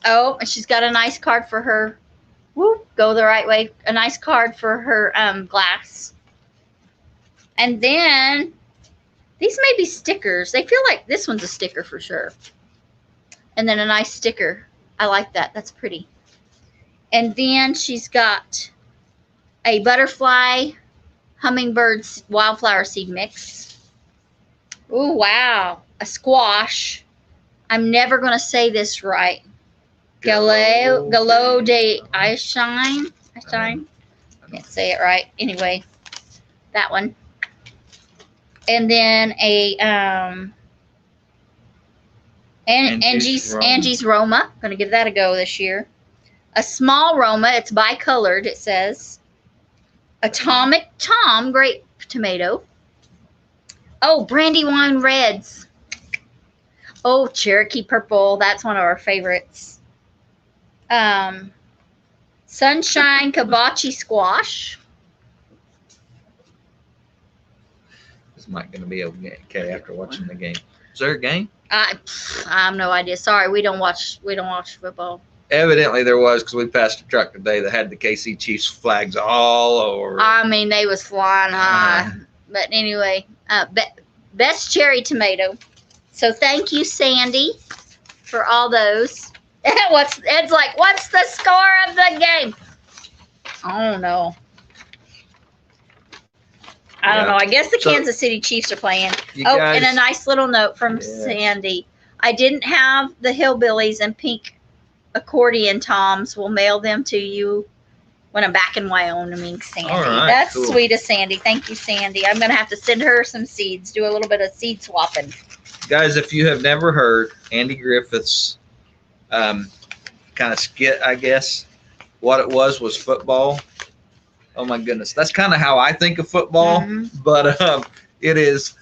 Oh, and she's got a nice card for her. Whoop, go the right way. A nice card for her glass. And then these may be stickers. They feel like this one's a sticker for sure. And then a nice sticker. I like that. That's pretty. And then she's got a butterfly hummingbird wildflower seed mix. Oh, wow. A squash. I'm never going to say this right. Gallo de Ishine. Can't say it right. Anyway, that one. And then a Angie's Roma. Going to give that a go this year. A small Roma. It's bicolored. It says Atomic Tom grape tomato. Oh, Brandywine Reds. Oh, Cherokee Purple. That's one of our favorites. Sunshine Kabachi Squash. Is Mike going to be okay after watching the game? Is there a game? I have no idea. Sorry, we don't watch football. Evidently there was, because we passed a truck today that had the KC Chiefs flags all over. I mean, they was flying high. But anyway, best cherry tomato. So thank you, Sandy, for all those. Ed's like, what's the score of the game? I don't know. I don't know. I guess the Kansas City Chiefs are playing. Oh, and a nice little note from Sandy. I didn't have the hillbillies and pink accordion toms. We'll mail them to you when I'm back in Wyoming, Sandy. All right, that's cool. Sweet of Sandy. Thank you, Sandy. I'm going to have to send her some seeds, do a little bit of seed swapping. Guys, if you have never heard Andy Griffith's kind of skit, I guess, what it was football. Oh my goodness, that's kind of how I think of football, but it is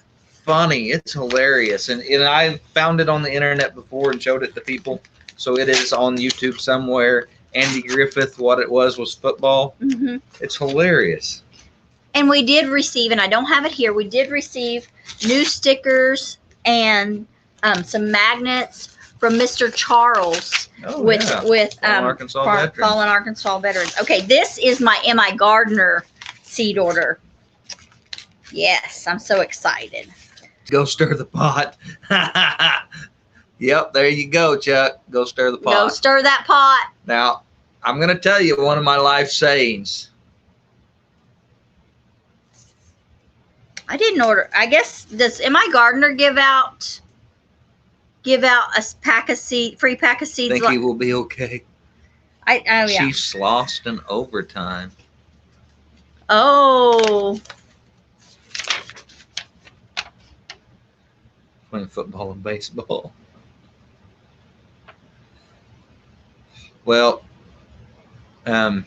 funny. It's hilarious, and I found it on the internet before and showed it to people, so it is on YouTube somewhere. Andy Griffith, what it was football. It's hilarious. And we did receive, and I don't have it here, we did receive new stickers and some magnets from Mr. Charles with Fallen Arkansas Veterans. Okay, this is my M.I. Gardner seed order. Yes, I'm so excited. Go stir the pot. Yep, there you go, Chuck. Go stir the pot. Go stir that pot. Now, I'm going to tell you one of my life sayings. I didn't order. I guess, does M.I. Gardner give out a pack of free pack of seeds? I think he will be okay. Yeah. Chiefs lost in overtime. Oh. Playing football and baseball. Well, who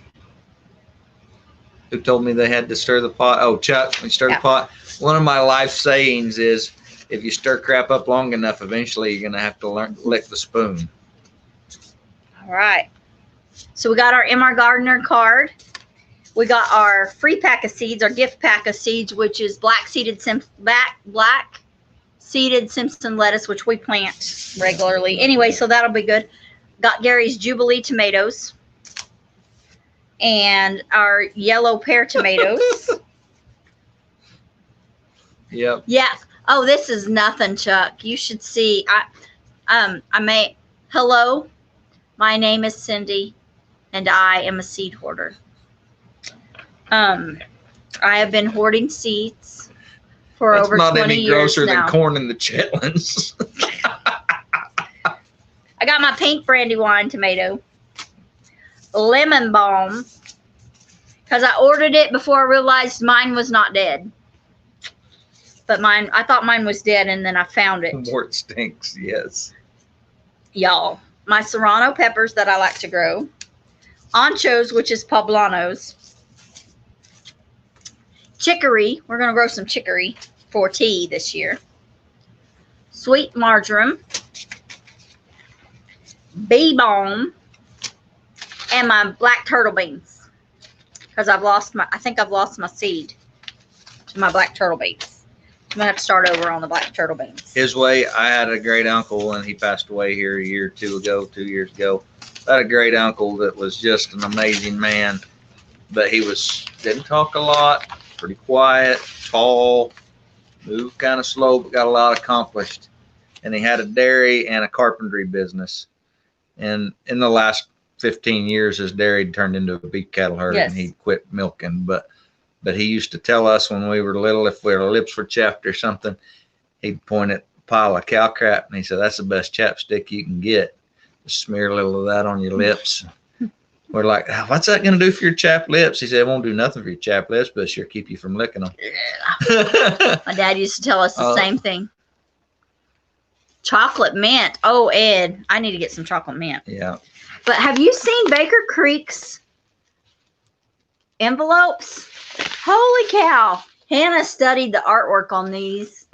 told me they had to stir the pot? Oh, Chuck, we stir the pot. One of my life sayings is, if you stir crap up long enough, eventually you're gonna have to learn to lick the spoon. All right. So we got our MR Gardener card. We got our free pack of seeds, our gift pack of seeds, which is black seeded Simpson lettuce, which we plant regularly. Anyway, so that'll be good. Got Gary's Jubilee tomatoes and our yellow pear tomatoes. Yep. Yeah. Oh, this is nothing, Chuck. You should see. Hello, my name is Cindy, and I am a seed hoarder. I have been hoarding seeds for over 20 years now. That's not any grosser than corn in the chitlins. I got my pink Brandywine tomato, lemon balm, because I ordered it before I realized mine was not dead. But I thought mine was dead, and then I found it. More it stinks, yes. Y'all, my serrano peppers that I like to grow, anchos, which is poblanos, chicory. We're going to grow some chicory for tea this year. Sweet marjoram, bee balm, and my black turtle beans. Because I think I've lost my seed to my black turtle beans. I'm going to have to start over on the black turtle beans. His way, I had a great uncle, and he passed away here a year or 2 years ago. I had a great uncle that was just an amazing man, but he didn't talk a lot, pretty quiet, tall, moved kind of slow, but got a lot accomplished. And he had a dairy and a carpentry business. And in the last 15 years, his dairy turned into a beef cattle herd, yes. And he quit milking. But he used to tell us when we were little, if our lips were chapped or something, he'd point at a pile of cow crap, and he said, "That's the best chapstick you can get. Just smear a little of that on your lips." We're like, "What's that going to do for your chapped lips?" He said, "It won't do nothing for your chapped lips, but it sure keep you from licking them." Yeah. My dad used to tell us the same thing. Chocolate mint. Oh, Ed, I need to get some chocolate mint. Yeah. But have you seen Baker Creek's envelopes? Holy cow. Hannah studied the artwork on these.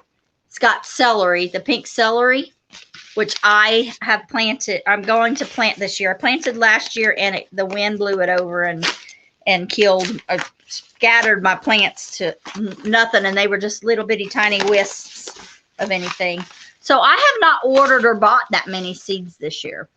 It's got celery, the pink celery, which I have planted. I'm going to plant this year. I planted last year, and the wind blew it over and killed, scattered my plants to nothing, and they were just little bitty tiny wisps of anything. So I have not ordered or bought that many seeds this year.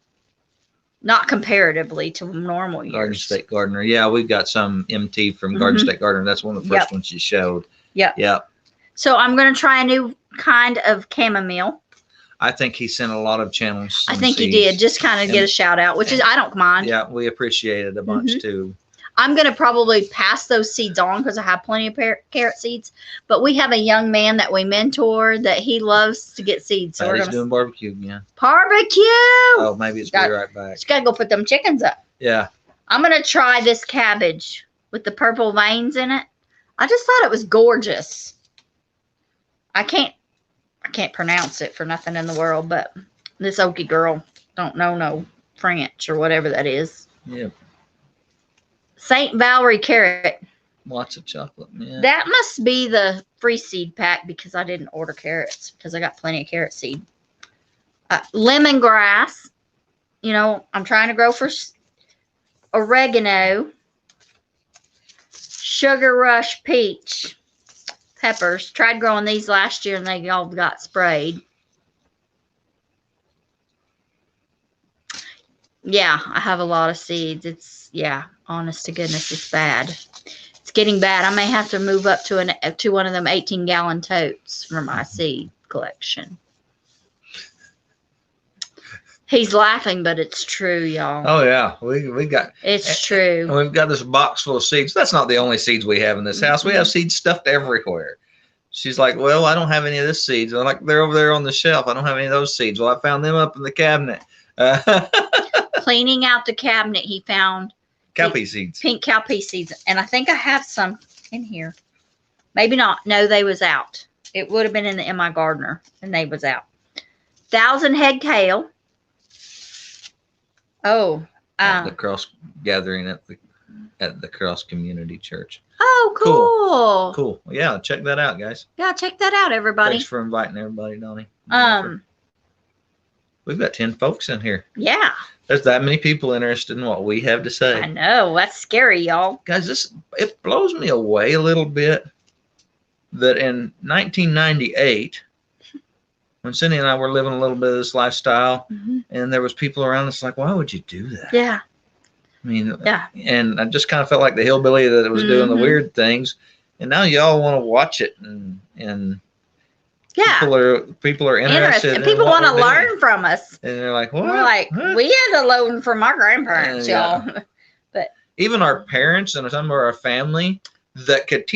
Not comparatively to normal years. Garden State Gardener. Yeah, we've got some MT from Garden State Gardener. That's one of the first ones you showed. Yep. So I'm going to try a new kind of chamomile. I think he sent a lot of channels. I think he did. Just kind of get a shout out, which is, I don't mind. Yeah, we appreciate it a bunch too. I'm going to probably pass those seeds on because I have plenty of carrot seeds. But we have a young man that we mentor that he loves to get seeds. So he's doing barbecue again. Barbecue! Oh, maybe it's be right back. Just got to go put them chickens up. Yeah. I'm going to try this cabbage with the purple veins in it. I just thought it was gorgeous. I can't pronounce it for nothing in the world, but this Okie girl don't know no French or whatever that is. Yeah. St. Valerie carrot. Lots of chocolate. Yeah. That must be the free seed pack because I didn't order carrots because I got plenty of carrot seed. Lemongrass. You know, I'm trying to grow for oregano. Sugar Rush peach peppers. Tried growing these last year and they all got sprayed. Yeah, I have a lot of seeds. It's, honest to goodness, it's bad. It's getting bad. I may have to move up to one of them 18-gallon totes for my seed collection. He's laughing, but it's true, y'all. Oh yeah, we got. It's true. We've got this box full of seeds. That's not the only seeds we have in this house. We have seeds stuffed everywhere. She's like, "Well, I don't have any of this seeds." I'm like, "They're over there on the shelf. I don't have any of those seeds." Well, I found them up in the cabinet. Cleaning out the cabinet, he found cowpea seeds. Pink cowpea seeds, and I think I have some in here. Maybe not. No, they was out. It would have been in the MI Gardener, and they was out. 1,000 head kale. Oh, the cross gathering at the Cross Community Church. Oh, cool. Cool. Yeah, check that out, guys. Yeah, check that out, everybody. Thanks for inviting everybody, Donnie. We've got 10 folks in here. Yeah. There's that many people interested in what we have to say. I know. That's scary, y'all. Guys, it blows me away a little bit that in 1998, when Cindy and I were living a little bit of this lifestyle, and there was people around us like, why would you do that? Yeah. I mean, and I just kind of felt like the hillbilly that was doing the weird things. And now y'all want to watch it, and people are interested. And people want to learn from us. And they're like, what? We're like, we had to learn from our grandparents, y'all. But even our parents and some of our family that did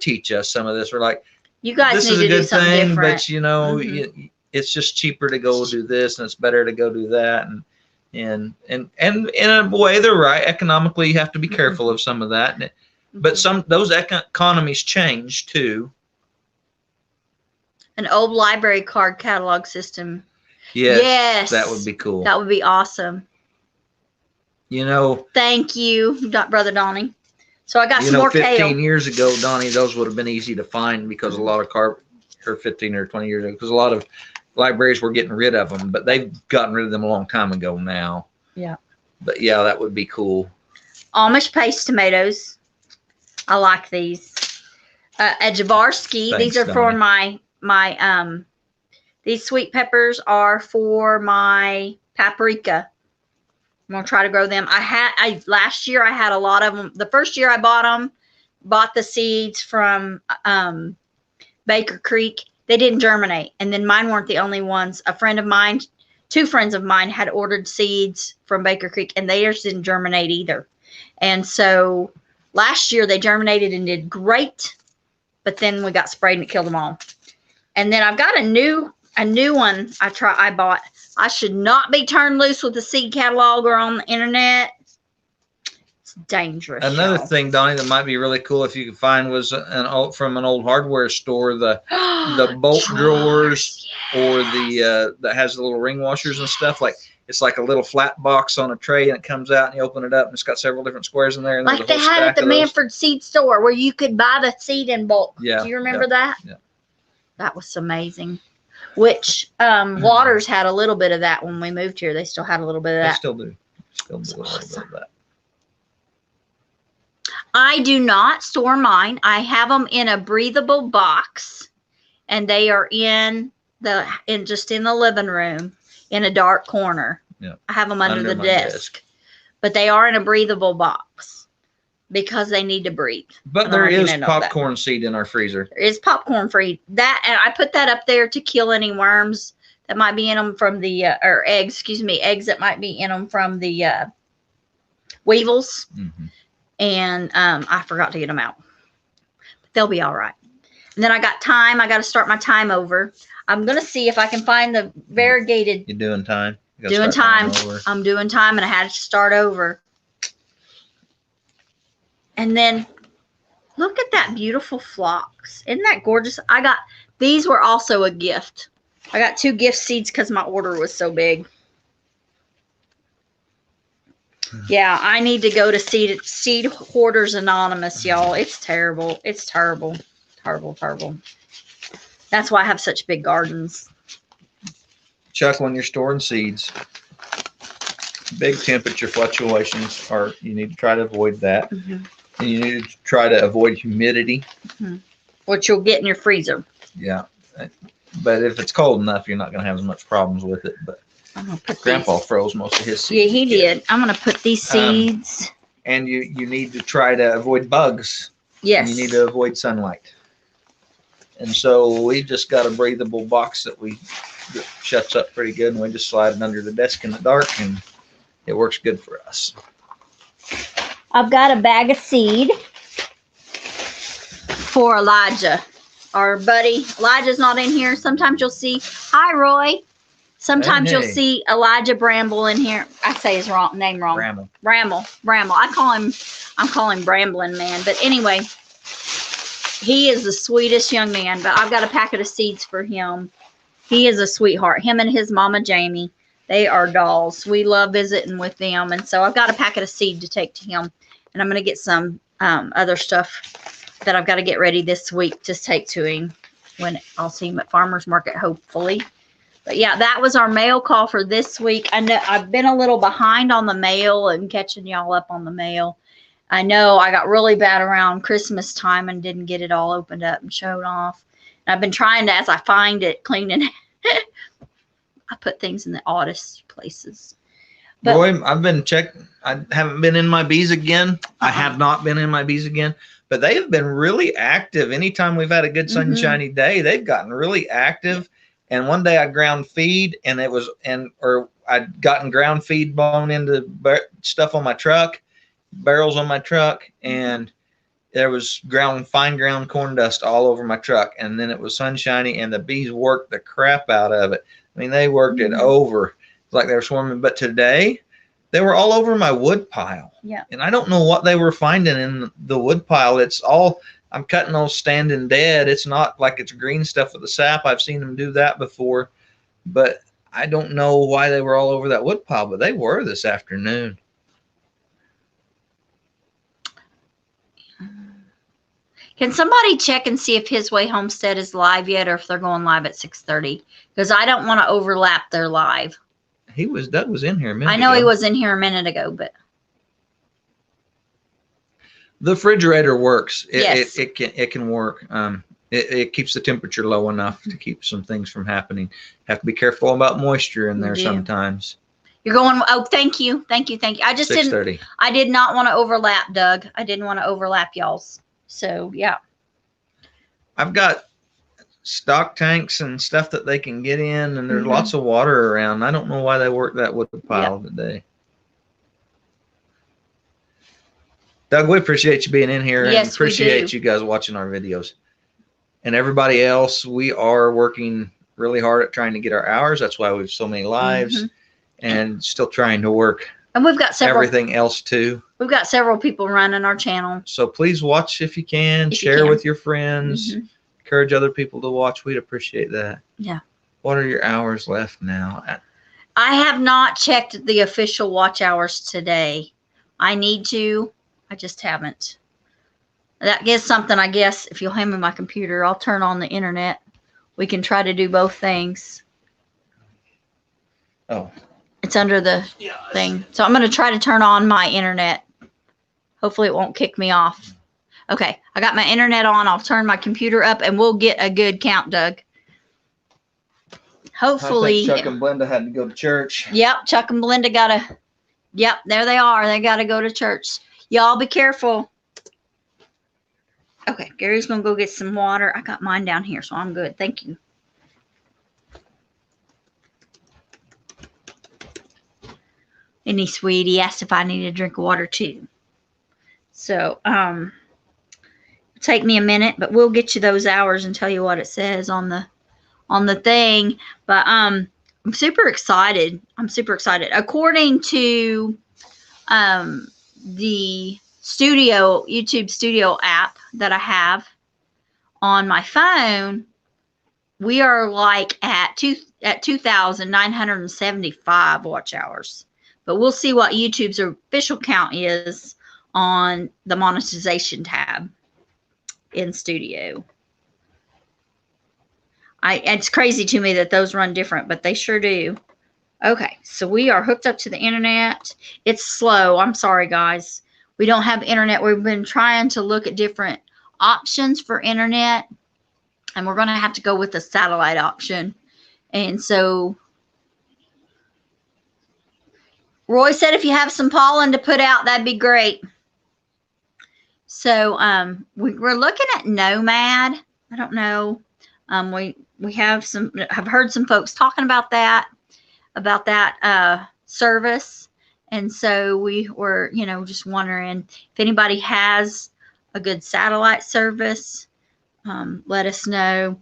teach us some of this were like, you guys this need is to a good do something thing, different. but you know, it's just cheaper to go do this, and it's better to go do that, and in a way they're right. Economically, you have to be careful of some of that, but those economies change too. An old library card catalog system. Yes, that would be cool. That would be awesome. You know. Thank you, Brother Donnie. So I got some more 15 years ago, Donnie, those would have been easy to find because a lot of or 15 or 20 years ago, because a lot of libraries were getting rid of them, but they've gotten rid of them a long time ago now. Yeah. But yeah, that would be cool. Amish paste tomatoes. I like these. At Jabarski, Thanks, these are for my these sweet peppers are for my paprika. I'm gonna try to grow them. Last year I had a lot of them. The first year I bought the seeds from Baker Creek. They didn't germinate, and then mine weren't the only ones. Two friends of mine had ordered seeds from Baker Creek, and theirs didn't germinate either. And so last year they germinated and did great, but then we got sprayed and it killed them all. And then I've got a new one I bought. I should not be turned loose with the seed catalog or on the internet. It's dangerous. Another thing, Donnie, that might be really cool if you could find was from an old hardware store, the bolt drawers, or the that has the little ring washers and stuff. Like it's like a little flat box on a tray, and it comes out, and you open it up, and it's got several different squares in there. And like they had at the Manford Seed Store, where you could buy the seed in bulk. Yeah. Do you remember that? Yeah. That was amazing. Which Waters had a little bit of that when we moved here. They still had a little bit of that. They still do. Still do a little bit of that. I do not store mine. I have them in a breathable box, and they are just in the living room in a dark corner. Yeah. I have them under the desk. But they are in a breathable box because they need to breathe. But there is popcorn seed in our freezer. There is popcorn free. And I put that up there to kill any worms that might be in them from the or eggs that might be in them from the weevils. And I forgot to get them out. But they'll be all right. And then I got thyme. I got to start my thyme over. I'm going to see if I can find the variegated. You're doing thyme? Doing thyme. I'm doing thyme, and I had to start over. And then look at that beautiful phlox. Isn't that gorgeous? These were also a gift. I got 2 gift seeds because my order was so big. Yeah, I need to go to Seed Hoarders Anonymous, y'all. It's terrible. It's terrible. Terrible, terrible. That's why I have such big gardens. Chuck, when you're storing seeds, big temperature fluctuations you need to try to avoid that. And you need to try to avoid humidity. Which you'll get in your freezer. Yeah. But if it's cold enough, you're not going to have as much problems with it. But I'm gonna put Grandpa froze most of his seeds. Yeah, he did. I'm going to put these seeds. And you need to try to avoid bugs. Yes. And you need to avoid sunlight. And so we just got a breathable box that shuts up pretty good, and we just slide it under the desk in the dark, and it works good for us. I've got a bag of seed for Elijah. Our buddy Elijah's not in here. Sometimes you'll see, hi Roy. Sometimes you'll see Elijah Bramble in here. I say his name wrong. Bramble. I'm calling him Brambling Man. But anyway, he is the sweetest young man. But I've got a packet of seeds for him. He is a sweetheart. Him and his mama Jamie, they are dolls. We love visiting with them. And so I've got a packet of seed to take to him. And I'm going to get some other stuff that I've got to get ready this week to take to him when I'll see him at farmer's market, hopefully. But yeah, that was our mail call for this week. I know I've been a little behind on the mail and catching y'all up on the mail. I know I got really bad around Christmas time and didn't get it all opened up and shown off. And I've been trying to, as I find it, cleaning. I put things in the oddest places. But, Roy, I've been checking. I haven't been in my bees again. I have not been in my bees again. But they have been really active. Anytime we've had a good sunshiny day, they've gotten really active. And one day I ground feed, and it was, or I'd gotten ground feed blown into stuff on my truck, barrels on my truck, and there was fine ground corn dust all over my truck. And then it was sunshiny, and the bees worked the crap out of it. I mean, they worked it over. It's like they were swarming. But today, they were all over my wood pile. Yeah. And I don't know what they were finding in the wood pile. It's all, I'm cutting those standing dead. It's not like it's green stuff with the sap. I've seen them do that before. But I don't know why they were all over that wood pile, but they were this afternoon. Can somebody check and see if His Way Homestead is live yet, or if they're going live at 6:30? Because I don't want to overlap their live. Doug was in here a minute ago. I know he was in here a minute ago, but the refrigerator works. Yes. It can work. It keeps the temperature low enough to keep some things from happening. Have to be careful about moisture in there sometimes. You're going, oh, thank you. I just 6:30. I did not want to overlap, Doug. I didn't want to overlap y'all's. So, yeah. I've got stock tanks and stuff that they can get in, and there's lots of water around. I don't know why they worked that wood pile today. Doug, we appreciate you being in here, and appreciate you guys watching our videos. And everybody else, we are working really hard at trying to get our hours. That's why we have so many lives, and still trying to work. And we've got everything else too. We've got several people running our channel. So please watch if you can. Share with your friends. Encourage other people to watch. We'd appreciate that. Yeah. What are your hours left now? I have not checked the official watch hours today. I need to. I just haven't. That is something, I guess, if you'll hand me my computer, I'll turn on the internet. We can try to do both things. Oh. It's under the thing. So I'm going to try to turn on my internet. Hopefully it won't kick me off. Okay. I got my internet on. I'll turn my computer up and we'll get a good count, Doug. Hopefully. I think Chuck and Blenda had to go to church. Yep. Chuck and Blenda got to. Yep. There they are. They got to go to church. Y'all be careful. Okay. Gary's going to go get some water. I got mine down here, so I'm good. Thank you. And he's sweet. He asked if I needed a drink of water too. So, it'll take me a minute, but we'll get you those hours and tell you what it says on the thing. But I'm super excited. According to the YouTube Studio app that I have on my phone, we are like at 2,975 watch hours. But we'll see what YouTube's official count is on the monetization tab in Studio. It's crazy to me that those run different, but they sure do. Okay, so we are hooked up to the internet. It's slow. I'm sorry, guys. We don't have internet. We've been trying to look at different options for internet, and we're going to have to go with the satellite option. And so Roy said if you have some pollen to put out, that'd be great. So we're looking at Nomad. I don't know. We have heard some folks talking about that service. And so we were, just wondering if anybody has a good satellite service, let us know.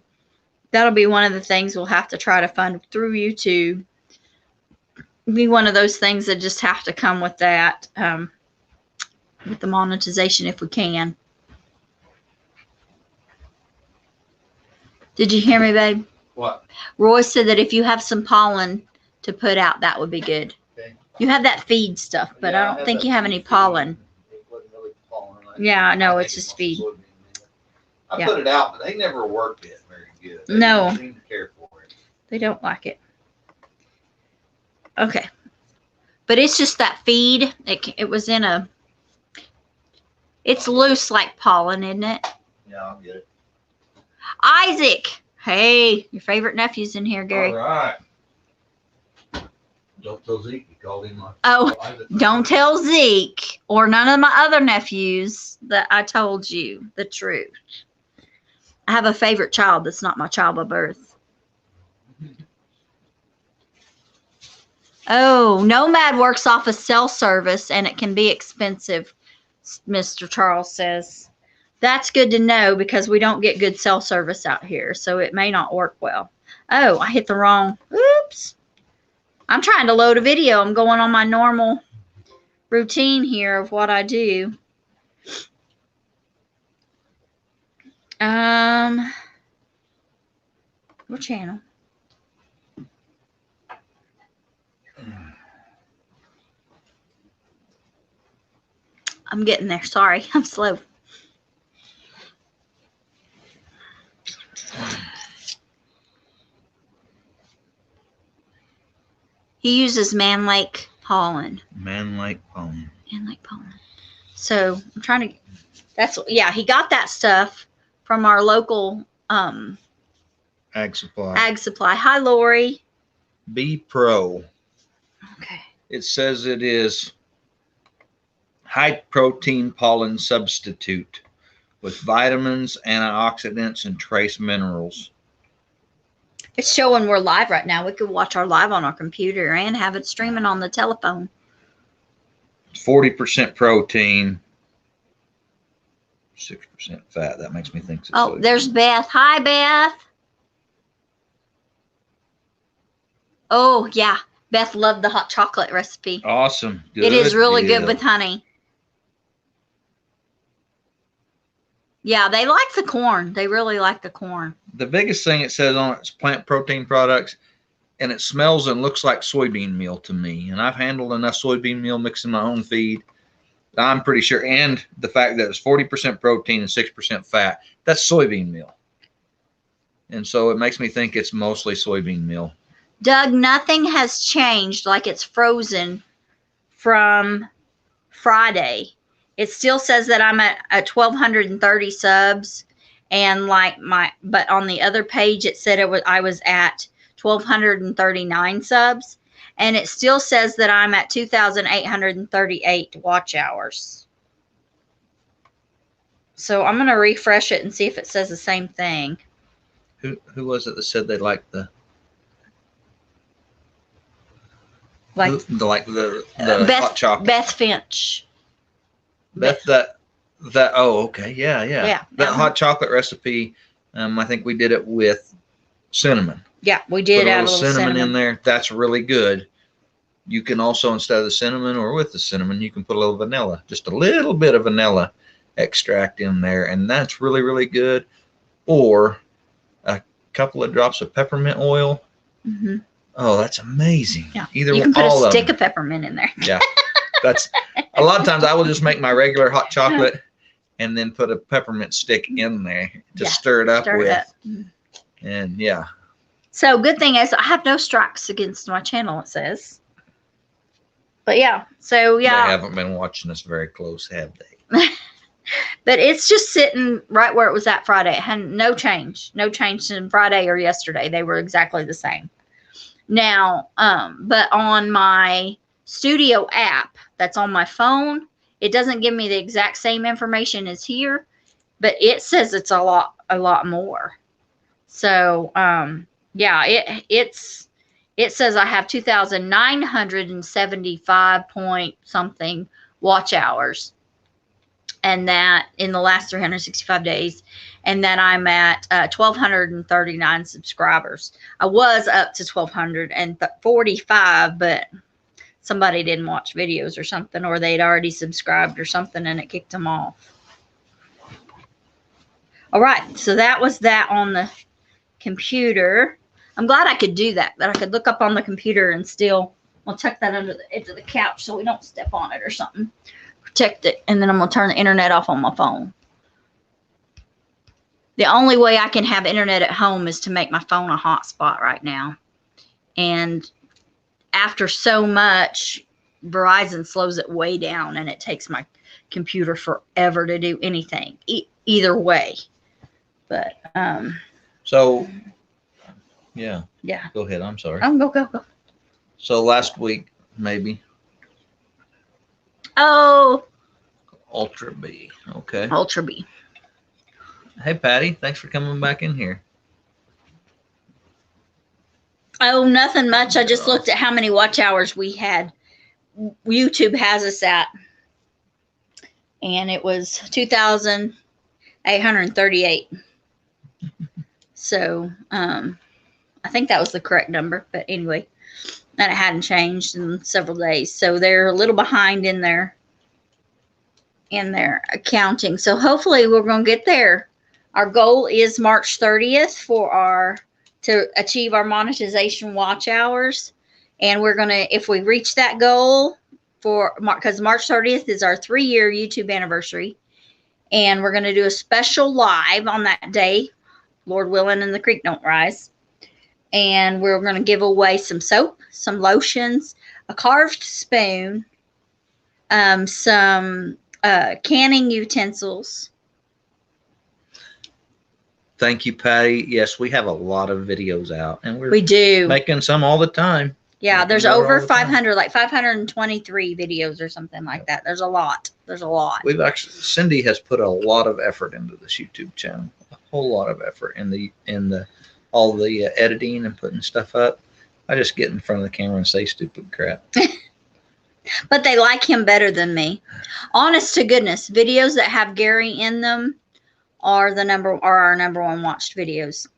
That'll be one of the things we'll have to try to fund through YouTube. Be one of those things that just have to come with that, with the monetization if we can. Did you hear me, babe? What? Roy said that if you have some pollen to put out, that would be good. Okay. You have that feed stuff, but I don't think you have any pollen. It wasn't really pollen Yeah, no, it's just feed. I put it out, but they never worked it very good. They No. didn't seem to care for it. They don't like it. Okay. But it's just that feed. It was in a... It's loose like pollen, isn't it? Yeah, I'll get it. Isaac! Hey, your favorite nephew's in here, Gary. All right. Don't tell Zeke you called him. Oh, don't tell Zeke or none of my other nephews that I told you the truth. I have a favorite child that's not my child by birth. Oh, Nomad works off a cell service and it can be expensive, Mr. Charles says. That's good to know because we don't get good cell service out here, so it may not work well. Oh, I hit the wrong. Oops. I'm trying to load a video. I'm going on my normal routine here of what I do. What channel? I'm getting there. Sorry, I'm slow. He uses Man Lake pollen. Man Lake pollen. Man Lake pollen. So I'm trying to. He got that stuff from our local Ag Supply. Ag Supply. Hi, Lori. B Pro. Okay. It says it is high protein pollen substitute with vitamins, antioxidants, and trace minerals. It's showing we're live right now. We could watch our live on our computer and have it streaming on the telephone. 40% protein, 6% fat. That makes me think. Oh, there's Beth. Hi, Beth. Oh, yeah. Beth loved the hot chocolate recipe. Awesome. Good it is really deal. good with honey. Yeah, they like the corn. They really like the corn. The biggest thing it says on it is plant protein products, and it smells and looks like soybean meal to me. And I've handled enough soybean meal mixing my own feed. I'm pretty sure. And the fact that it's 40% protein and 6% fat, that's soybean meal. And so it makes me think it's mostly soybean meal. Doug, nothing has changed. Like it's frozen from Friday. It still says that I'm at 1,230 subs, and but on the other page it said I was at 1,239 subs, and it still says that I'm at 2,838 watch hours. So I'm gonna refresh it and see if it says the same thing. Who was it that said they liked the the hot chocolate? Beth Finch. Beth, okay, yeah. That hot chocolate recipe, I think we did it with cinnamon. Yeah, we did add a little cinnamon in there. That's really good. You can also, instead of the cinnamon or with the cinnamon, you can put a little vanilla, just a little bit of vanilla extract in there, and that's really, really good. Or a couple of drops of peppermint oil. Mm-hmm. Oh, that's amazing. Yeah. You can put a stick of peppermint in there. Yeah. That's a lot of times I will just make my regular hot chocolate and then put a peppermint stick in there to stir it up with. And yeah. So good thing is I have no strikes against my channel, it says. But yeah, so yeah. They haven't been watching us very close, have they? But it's just sitting right where it was at Friday. It had no change. No change from Friday or yesterday. They were exactly the same. Now, but on my Studio app that's on my phone, it doesn't give me the exact same information as here, but it says it's a lot more. So yeah, it says I have 2,975 point something watch hours, and that in the last 365 days, and that I'm at 1,239 subscribers. I was up to 1,245, but somebody didn't watch videos or something, or they'd already subscribed or something, and it kicked them off. All right, so that was that on the computer. I'm glad I could do that I could look up on the computer and still, I'll tuck that under the edge of the couch so we don't step on it or something. protect it, and then I'm going to turn the internet off on my phone. The only way I can have internet at home is to make my phone a hotspot right now. And after so much, Verizon slows it way down, and it takes my computer forever to do anything. Either way. But, so, yeah. Yeah. Go ahead. I'm sorry. Go. So last week, maybe. Oh. Ultra B. Okay. Ultra B. Hey, Patty. Thanks for coming back in here. Oh, nothing much. I just looked at how many watch hours we had. YouTube has us at. And it was 2,838. So, I think that was the correct number. But anyway, and it hadn't changed in several days. So they're a little behind in their accounting. So hopefully we're going to get there. Our goal is March 30th to achieve our monetization watch hours. And we're going to, if we reach that goal because March 30th is our 3-year YouTube anniversary. And we're going to do a special live on that day, Lord willing, and the creek don't rise. And we're going to give away some soap, some lotions, a carved spoon, some canning utensils. Thank you, Patty. Yes, we have a lot of videos out, and we do making some all the time. Yeah, there's over 500, like 523 videos or something like that. There's a lot. We've actually, Cindy has put a lot of effort into this YouTube channel. A whole lot of effort in all the editing and putting stuff up. I just get in front of the camera and say stupid crap. But they like him better than me. Honest to goodness, videos that have Gary in them are our number one watched videos.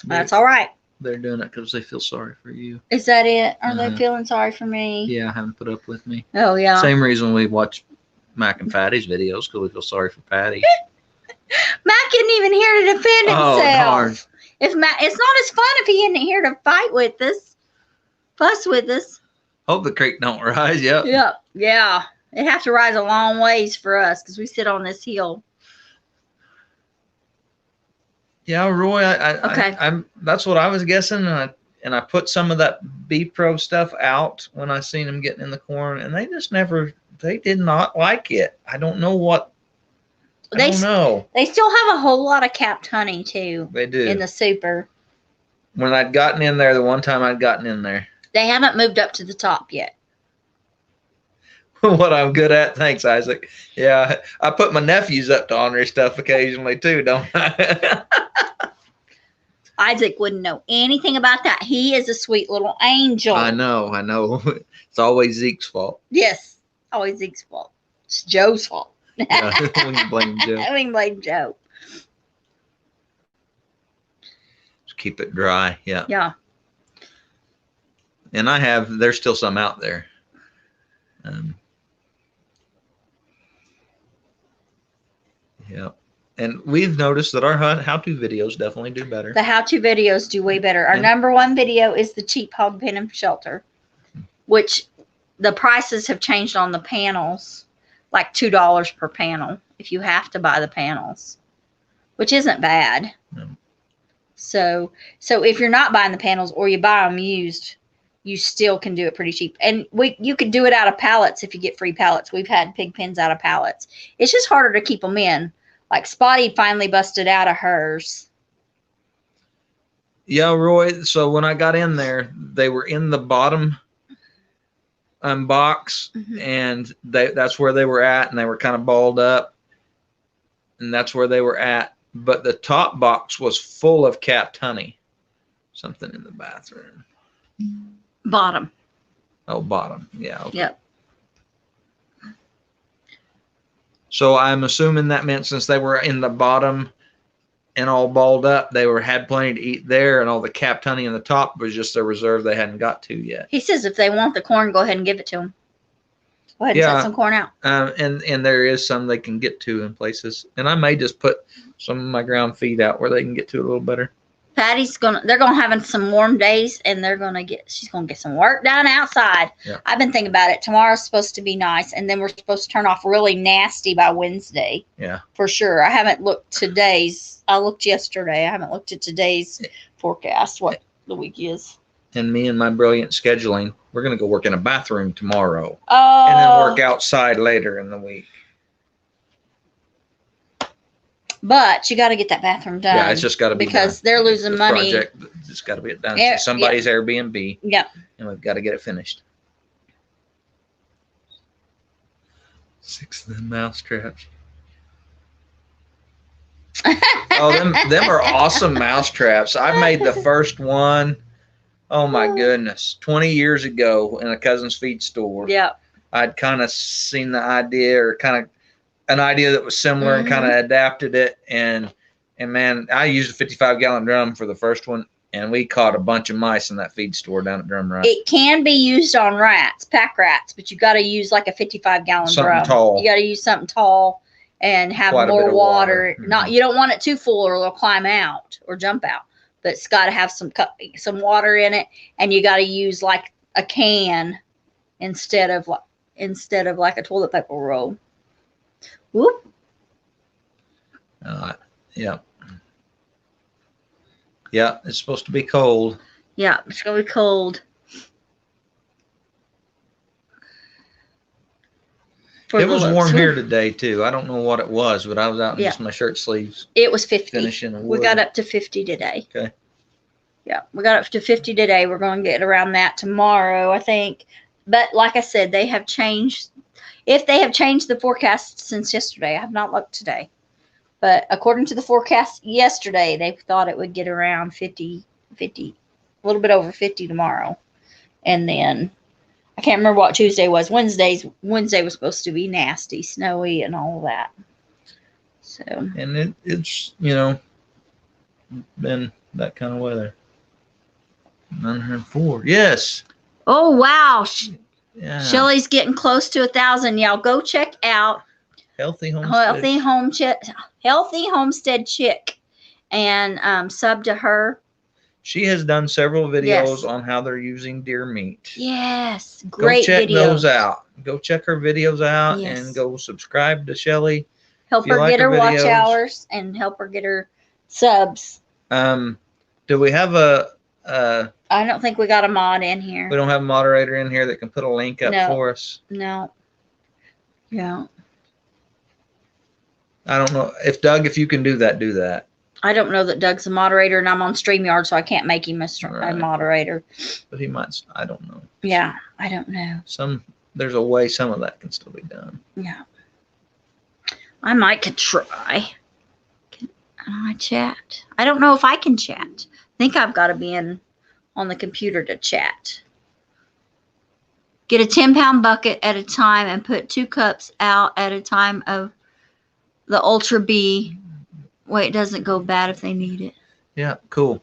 That's all right. They're doing it because they feel sorry for you. Is that it? Are they feeling sorry for me? Yeah, having put up with me. Oh, yeah. Same reason we watch Mac and Patty's videos, because we feel sorry for Patty. Mac isn't even here to defend himself. Oh, darn. It's not as fun if he isn't here to fight with us, fuss with us. Hope the creek don't rise. Yep. Yep. Yeah. It has to rise a long ways for us because we sit on this hill. Yeah, Roy. Okay. That's what I was guessing, and I put some of that B Pro stuff out when I seen them getting in the corn, and they just never. They did not like it. I don't know what. I don't know. They still have a whole lot of capped honey too. They do in the super. When I'd gotten in there, the one time I'd gotten in there. They haven't moved up to the top yet. What I'm good at, thanks, Isaac. Yeah, I put my nephews up to ornery stuff occasionally too, don't I? Isaac wouldn't know anything about that. He is a sweet little angel. I know. It's always Zeke's fault. Yes, always Zeke's fault. It's Joe's fault. Yeah, we can blame Joe. We can blame Joe. Just keep it dry. Yeah. Yeah. And there's still some out there. Yeah. And we've noticed that our how-to videos definitely do better. The how-to videos do way better. Our number one video is the cheap hog pen and shelter, which the prices have changed on the panels, like $2 per panel if you have to buy the panels, which isn't bad. No. So if you're not buying the panels or you buy them used, you still can do it pretty cheap. And you could do it out of pallets if you get free pallets. We've had pig pens out of pallets. It's just harder to keep them in. Like Spotty finally busted out of hers. Yeah, Roy. So when I got in there, they were in the bottom box, and that's where they were at, and they were kind of balled up, and that's where they were at. But the top box was full of capped honey. Something in the bathroom. Bottom. Oh, bottom. Yeah. Okay. Yep. So I'm assuming that meant since they were in the bottom and all balled up, they had plenty to eat there, and all the capped honey in the top was just their reserve they hadn't got to yet. He says if they want the corn, go ahead and give it to them. Go ahead and set some corn out. And there is some they can get to in places. And I may just put some of my ground feed out where they can get to it a little better. They're gonna have some warm days, and she's gonna get some work done outside. Yeah. I've been thinking about it. Tomorrow's supposed to be nice, and then we're supposed to turn off really nasty by Wednesday. Yeah. For sure. I haven't looked today's. I looked yesterday. I haven't looked at today's forecast, what the week is. And me and my brilliant scheduling, we're gonna go work in a bathroom tomorrow. Oh. And then work outside later in the week. But you got to get that bathroom done. Yeah, it's just got to be because done. they're losing money. Project, it's got to be done. It's somebody's Airbnb. Yep. And we've got to get it finished. 6 of them mouse traps. Oh, them are awesome mouse traps. I made the first one. Oh my goodness, 20 years ago in a cousin's feed store. Yeah. I'd kind of seen the idea, or kind of an idea that was similar, and kind of adapted it. And man, I used a 55-gallon drum for the first one, and we caught a bunch of mice in that feed store down at Drum Run. It can be used on rats, pack rats, but you got to use like a 55-gallon drum. Something tall. You got to use something tall and have Quite more water. Mm-hmm. You don't want it too full, or they'll climb out or jump out. But it's got to have some water in it, and you got to use like a can instead of like a toilet paper roll. Whoop. Yeah. Yeah, it's supposed to be cold. Yeah, it's gonna be cold. It was warm here today too. I don't know what it was, but I was out in just my shirt sleeves. It was 50. Finishing we got up to 50 today. Okay. Yeah, we got up to 50 today. We're going to get around that tomorrow, I think. But like I said, they have changed. If they have changed the forecast since yesterday, I have not looked today. But according to the forecast yesterday, they thought it would get around 50, a little bit over 50 tomorrow. And then I can't remember what Tuesday was. Wednesday was supposed to be nasty, snowy, and all that. So. And it's been that kind of weather. 904. Yes. Oh wow. Yeah. Shelly's getting close to 1,000. Y'all go check out Healthy Homestead Chick, and sub to her. She has done several videos on how they're using deer meat. Yes, great videos. Go check those out. Go check her videos out and go subscribe to Shelly. Help her get her watch hours and help her get her subs. Do we have I don't think we got a mod in here. We don't have a moderator in here that can put a link up for us? No. Yeah. I don't know. If you can do that, do that. I don't know that Doug's a moderator, and I'm on StreamYard, so I can't make him a moderator. But he might. I don't know. Yeah, I don't know. There's a way some of that can still be done. Yeah. I might could try. Can I chat? I don't know if I can chat. I think I've got to be on the computer to chat. Get a 10-pound bucket at a time and put 2 cups out at a time of the Ultra B. Wait, it doesn't go bad if they need it. Yeah, cool.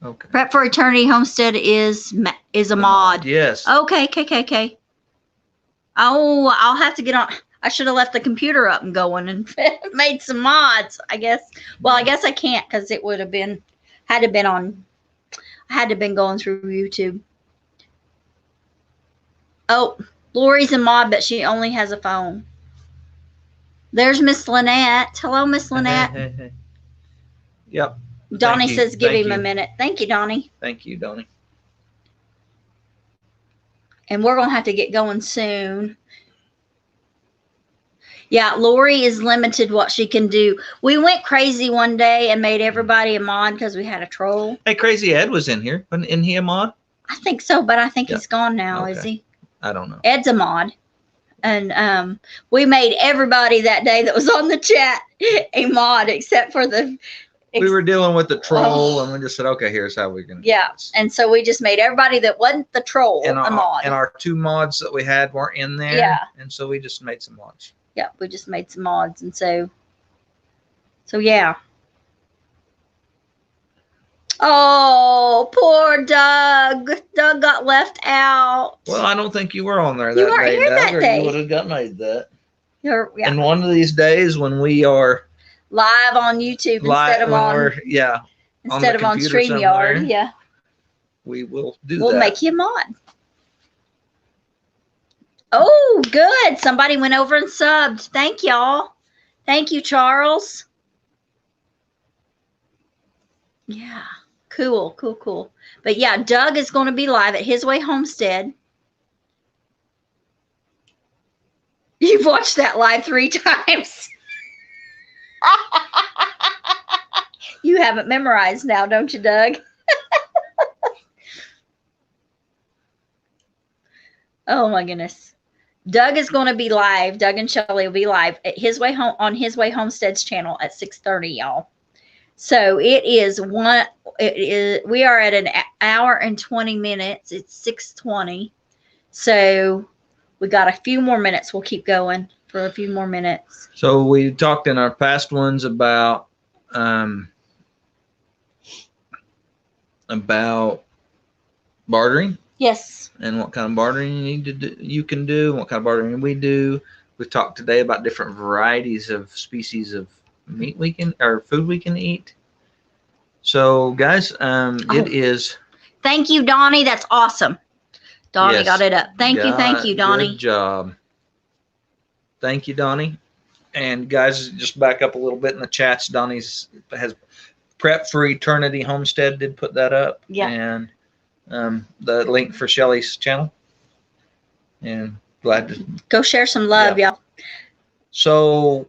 Okay. Prep for Eternity Homestead is a mod. Yes. Okay. Oh, I'll have to get on. I should have left the computer up and going and made some mods, I guess. Well, I guess I can't because it would have been, I had to been going through YouTube. Oh, Lori's a mod, but she only has a phone. There's Miss Lynette. Hello, Miss Lynette. Hey. Yep. Donnie says give him a minute. Thank you, Donnie. Thank you, Donnie. And we're going to have to get going soon. Yeah, Lori is limited what she can do. We went crazy one day and made everybody a mod because we had a troll. Hey, Crazy Ed was in here. Isn't he a mod? I think so, but I think he's gone now, is he? I don't know. Ed's a mod. And we made everybody that day that was on the chat a mod except for the... We were dealing with the troll, and we just said, okay, here's how we can do this. And so we just made everybody that wasn't the troll a mod. And our 2 mods that we had weren't in there. Yeah. And so we just made some mods. Yeah, we just made some mods. And so yeah. Oh, poor Doug. Doug got left out. Well, I don't think you were on there that day, You weren't here that day. You would have got made that. Yeah. And one of these days when we are live on YouTube instead of on StreamYard. Yeah. We will do that. We'll make you a mod. Oh, good. Somebody went over and subbed. Thank y'all. Thank you, Charles. Yeah. Cool. But yeah, Doug is going to be live at His Way Homestead. You've watched that live 3 times. You have it memorized now, don't you, Doug? Oh my goodness. Doug is going to be live. Doug and Shelly will be live at His Way Home on His Way Homestead's channel at 6:30, y'all. So we are at an hour and 20 minutes. It's 6:20. So we got a few more minutes. We'll keep going for a few more minutes. So we talked in our past ones about bartering. Yes. And what kind of bartering you can do, and what kind of bartering we do. We've talked today about different varieties of species of meat food we can eat. So guys, it is. Thank you, Donnie. That's awesome. Donnie got it up. Thank you, Donnie. Good job. Thank you, Donnie. And guys, just back up a little bit in the chats. Donnie has Prep for Eternity Homestead did put that up. Yeah. And the link for Shelly's channel. And glad to go share some love, y'all. So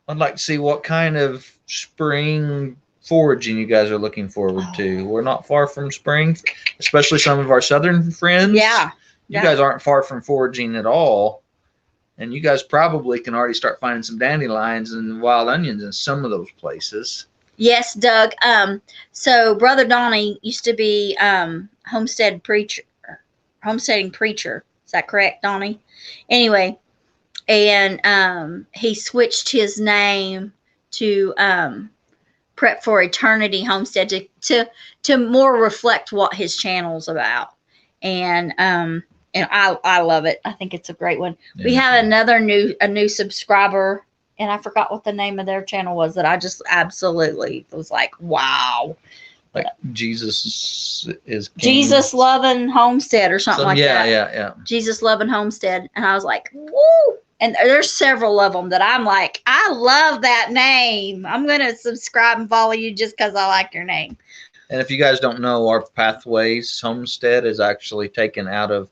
I'd like to see what kind of spring foraging you guys are looking forward to. We're not far from spring, especially some of our southern friends. Yeah. You guys aren't far from foraging at all. And you guys probably can already start finding some dandelions and wild onions in some of those places. Yes, Doug. So Brother Donnie used to be homesteading preacher. Is that correct, Donnie? Anyway, and he switched his name to Prep for Eternity Homestead to more reflect what his channel's about. And I love it. I think it's a great one. Yeah. We have a new subscriber, and I forgot what the name of their channel was that I just absolutely was like, wow. Like Jesus is King. Jesus Loving Homestead or something like that. Yeah. Jesus Loving Homestead. And I was like, woo. And there's several of them that I'm like, I love that name. I'm going to subscribe and follow you just because I like your name. And if you guys don't know, our Pathways Homestead is actually taken out of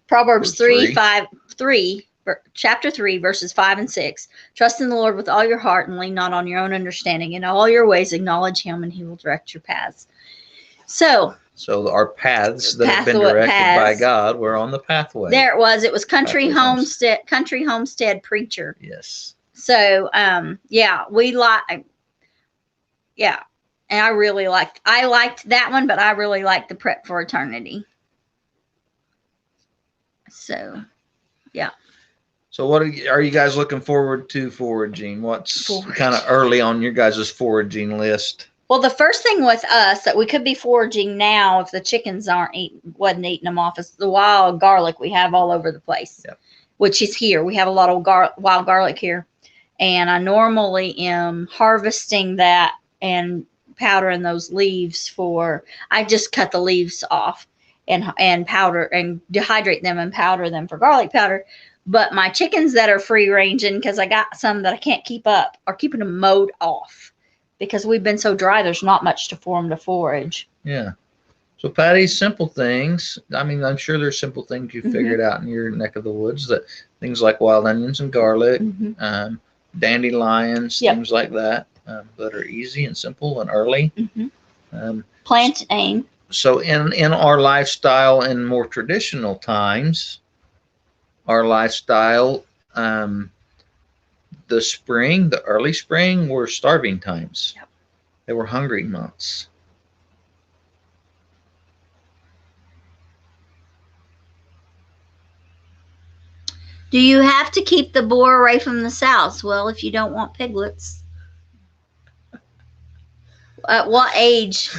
Proverbs 3, chapter 3, verses 5 and 6. Trust in the Lord with all your heart and lean not on your own understanding. In all your ways acknowledge him and he will direct your paths. So our paths that have been directed by God were on the pathway. There it was. It was Country Homestead Preacher. Yes. So we like and I liked that one, but I really liked the Prep for Eternity. So yeah. So what are you guys looking forward to foraging? What's kind of early on your guys' foraging list? Well, the first thing with us that we could be foraging now if the chickens wasn't eating them off is the wild garlic we have all over the place, which is here. We have a lot of wild garlic here. And I normally am harvesting that and powdering those leaves I just cut the leaves off and powder and dehydrate them and powder them for garlic powder. But my chickens that are free ranging, because I got some that I can't keep up, are keeping them mowed off because we've been so dry. There's not much for them to forage. Yeah. So Patty, simple things. I mean, I'm sure there's simple things you figured out in your neck of the woods, that things like wild onions and garlic, dandelions, things like that are easy and simple and early. Plantain. So in our lifestyle in more traditional times, our lifestyle, the early spring were starving times. Yep. They were hungry months. Do you have to keep the boar away from the sows? Well, if you don't want piglets. At what age?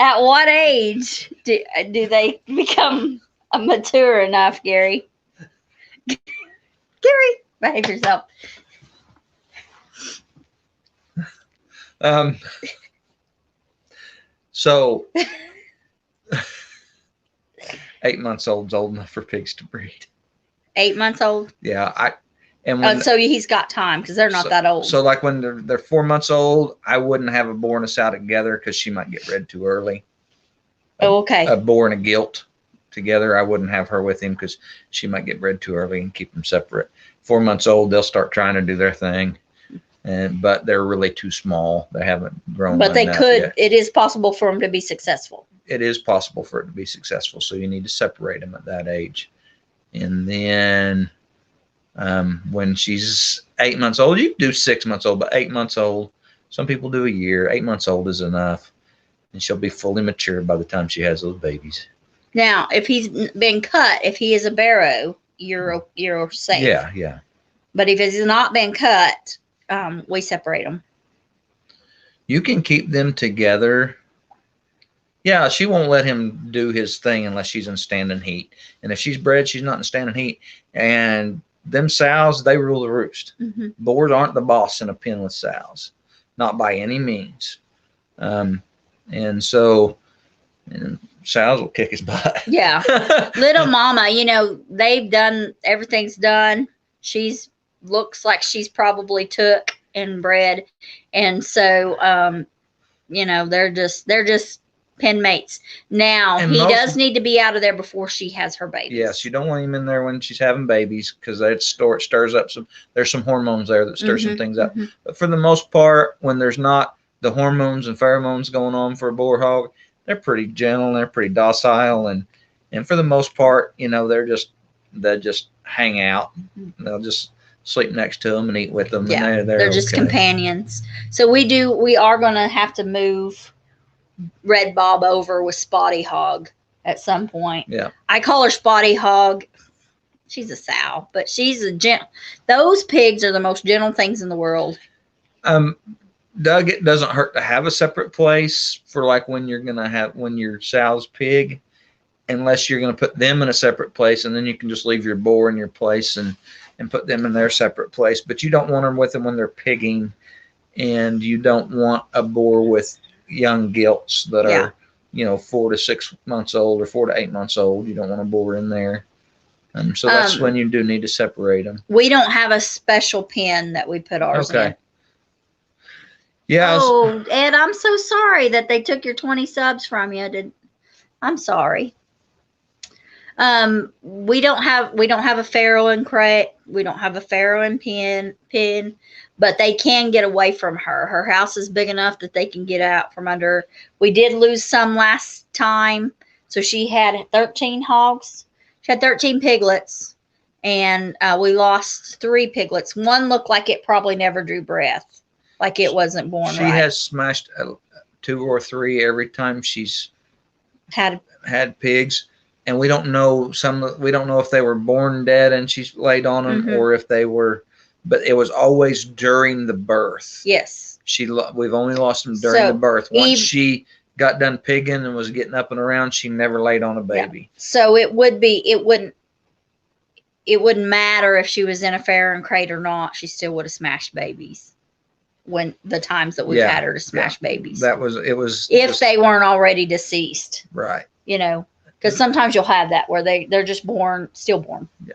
At what age do they become mature enough, Gary? Gary, behave yourself. So 8 months old's old enough for pigs to breed. 8 months old? Yeah. So he's got time because they're not that old. So like when they're 4 months old, I wouldn't have a boar and a sow together because she might get bred too early. Okay. A boar and a gilt together, I wouldn't have her with him because she might get bred too early and keep them separate. 4 months old, they'll start trying to do their thing, but they're really too small. They haven't grown. But they could. Yet. It is possible for them to be successful. It is possible for it to be successful. So you need to separate them at that age, and then when she's 8 months old, you can do 6 months old, but 8 months old, some people do a year. 8 months old is enough, and she'll be fully mature by the time she has those babies. Now, if he's been cut, if he is a barrow, you're safe. Yeah. But if he's not been cut, we separate them. You can keep them together. Yeah, she won't let him do his thing unless she's in standing heat. And if she's bred, she's not in standing heat. And them sows, they rule the roost. Mm-hmm. Boars aren't the boss in a pen with sows, not by any means. And so sows will kick his butt. Yeah. Little mama, everything's done. She's looks like she's probably took and bred. And so, they're just pen mates. Now, and he does need to be out of there before she has her babies. Yes, you don't want him in there when she's having babies because it stirs up there's some hormones there that stir some things up. Mm-hmm. But for the most part, when there's not the hormones and pheromones going on for a boar hog, they're pretty gentle, they're pretty docile, and for the most part, they just hang out. Mm-hmm. They'll just sleep next to them and eat with them. Yeah, and they're just companions. So we are going to have to move Red Bob over with Spotty Hog at some point. Yeah. I call her Spotty Hog. She's a sow, but she's a those pigs are the most gentle things in the world. Doug, it doesn't hurt to have a separate place for like when your sow's pig, unless you're going to put them in a separate place, and then you can just leave your boar in your place and put them in their separate place. But you don't want them with them when they're pigging, and you don't want a boar with young gilts that are 4 to 6 months old or 4 to 8 months old. You don't want a boar in there. So that's when you do need to separate them. We don't have a special pen that we put ours in. Yeah. Oh, Ed, I'm so sorry that they took your 20 subs from you. I'm sorry. We don't have a farrow and crate. We don't have a farrow and pin, but they can get away from her. Her house is big enough that they can get out from under. We did lose some last time. So she had 13 hogs. She had 13 piglets, and we lost 3 piglets. One looked like it probably never drew breath. Like it wasn't born She right. has smashed 2 or 3 every time she's had pigs, and we don't know if they were born dead and she's laid on them, mm-hmm. or if they were. But it was always during the birth. Yes. We've only lost them during the birth. Once she got done pigging and was getting up and around, she never laid on a baby. Yeah. So it wouldn't matter if she was in a farrow and crate or not. She still would have smashed babies. When the times that we've had her to smash babies. It was if they weren't already deceased. Right. Because sometimes you'll have that where they're just stillborn. Yeah.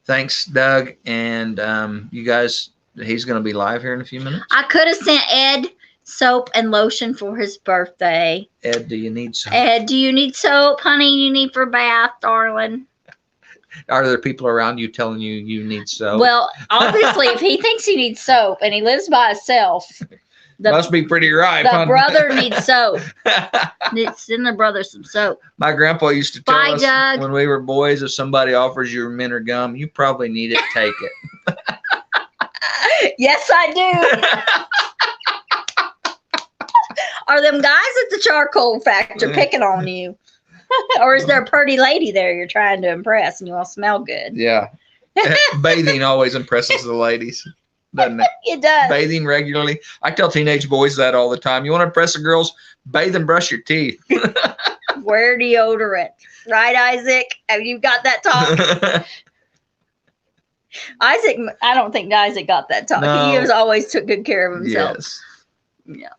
Thanks, Doug. And you guys, he's going to be live here in a few minutes. I could have sent Ed soap and lotion for his birthday. Ed, do you need soap? Ed, do you need soap, honey? You need for bath, darling. Are there people around you telling you need soap? Well, obviously, if he thinks he needs soap and he lives by himself, must be pretty right. The brother needs soap. Send the brother some soap. My grandpa used to tell us Doug. When we were boys, if somebody offers you mint or gum, you probably need it, take it. Yes, I do. Are them guys at the charcoal factory picking on you? Or is there a pretty lady there you're trying to impress and you all smell good? Yeah. Bathing always impresses the ladies, doesn't it? It does. Bathing regularly. I tell teenage boys that all the time. You want to impress the girls? Bathe and brush your teeth. wear deodorant. Right, Isaac? Have you got that talk? Isaac, I don't think Isaac got that talk. No. He was always took good care of himself. Yes. Yeah.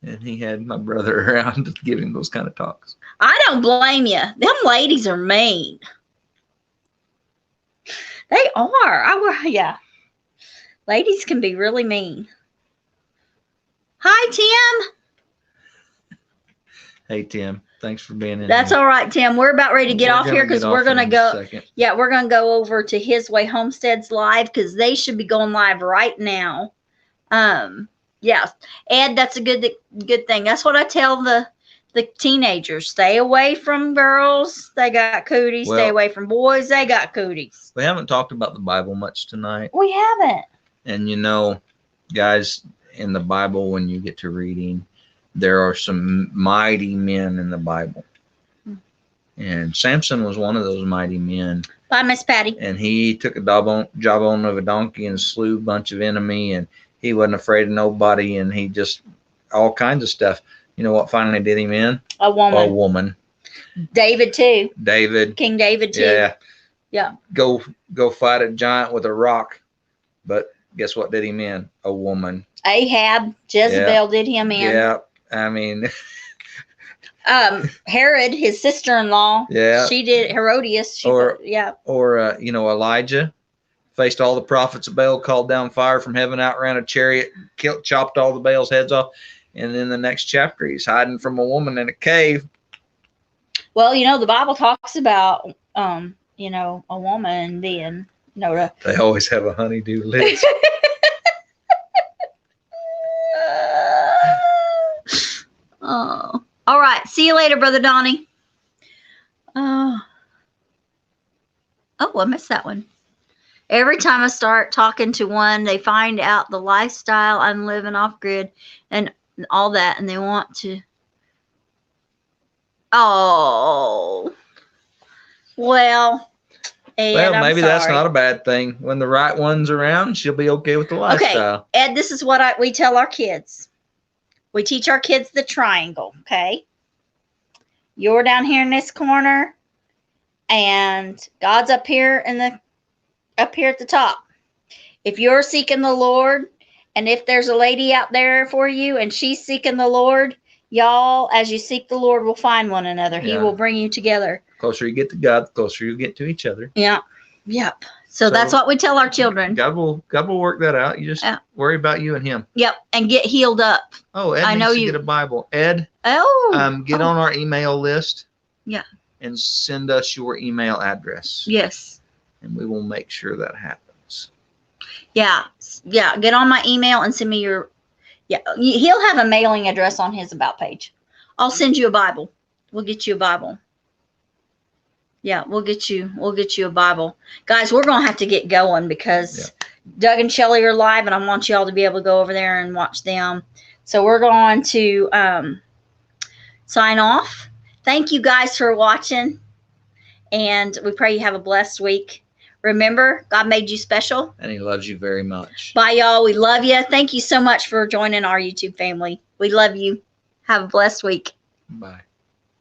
And he had my brother around to give him those kind of talks. I don't blame you. Them ladies are mean. They are. Yeah. Ladies can be really mean. Hi, Tim. Hey, Tim. Thanks for being in. That's all right, Tim. We're about ready to get off here because we're going to go. Yeah, we're going to go over to His Way Homesteads live because they should be going live right now. Yeah. Ed, that's a good thing. That's what I tell the teenagers. Stay away from girls. They got cooties. Stay away from boys. They got cooties. We haven't talked about the Bible much tonight. We haven't. And you know, guys, in the Bible, when you get to reading, there are some mighty men in the Bible. And Samson was one of those mighty men. Bye, Miss Patty. And he took a jawbone of a donkey and slew a bunch of enemy. And he wasn't afraid of nobody. And he just, all kinds of stuff. You know what finally did him in? A woman. A woman. David, too. David. King David, too. Yeah. Yeah. Go fight a giant with a rock. But guess what did him in? A woman. Ahab, Jezebel did him in. Yeah. I mean. Herod, his sister-in-law. Yeah. She did. Herodias. Or you know, Elijah faced all the prophets of Baal, called down fire from heaven, outran a chariot, chopped all the Baal's heads off. And in the next chapter, he's hiding from a woman in a cave. Well, you know, the Bible talks about, you know, a woman being, you know. They always have a honeydew list. Oh. All right. See you later, Brother Donnie. Oh, I missed that one. Every time I start talking to one, they find out the lifestyle I'm living off grid and all that, and they want to. Oh, well, Ed, maybe that's not a bad thing. When the right one's around, she'll be okay with the lifestyle. Okay, Ed, this is what we tell our kids. We teach our kids the triangle. Okay, you're down here in this corner, and God's up here at the top. If you're seeking the Lord. And if there's a lady out there for you and she's seeking the Lord, y'all, as you seek the Lord, will find one another. Yeah. He will bring you together. The closer you get to God, the closer you get to each other. Yeah. Yep. So that's what we tell our children. God will work that out. You just worry about you and him. Yep. And get healed up. Oh, Ed needs to get a Bible. Ed, get on our email list. Yeah. And send us your email address. Yes. And we will make sure that happens. Yeah. Yeah. Get on my email and send me your. Yeah. He'll have a mailing address on his About page. I'll send you a Bible. We'll get you a Bible. Yeah. We'll get you a Bible. Guys, we're going to have to get going because Doug and Shelly are live and I want y'all to be able to go over there and watch them. So we're going to sign off. Thank you guys for watching. And we pray you have a blessed week. Remember, God made you special. And he loves you very much. Bye, y'all. We love you. Thank you so much for joining our YouTube family. We love you. Have a blessed week. Bye.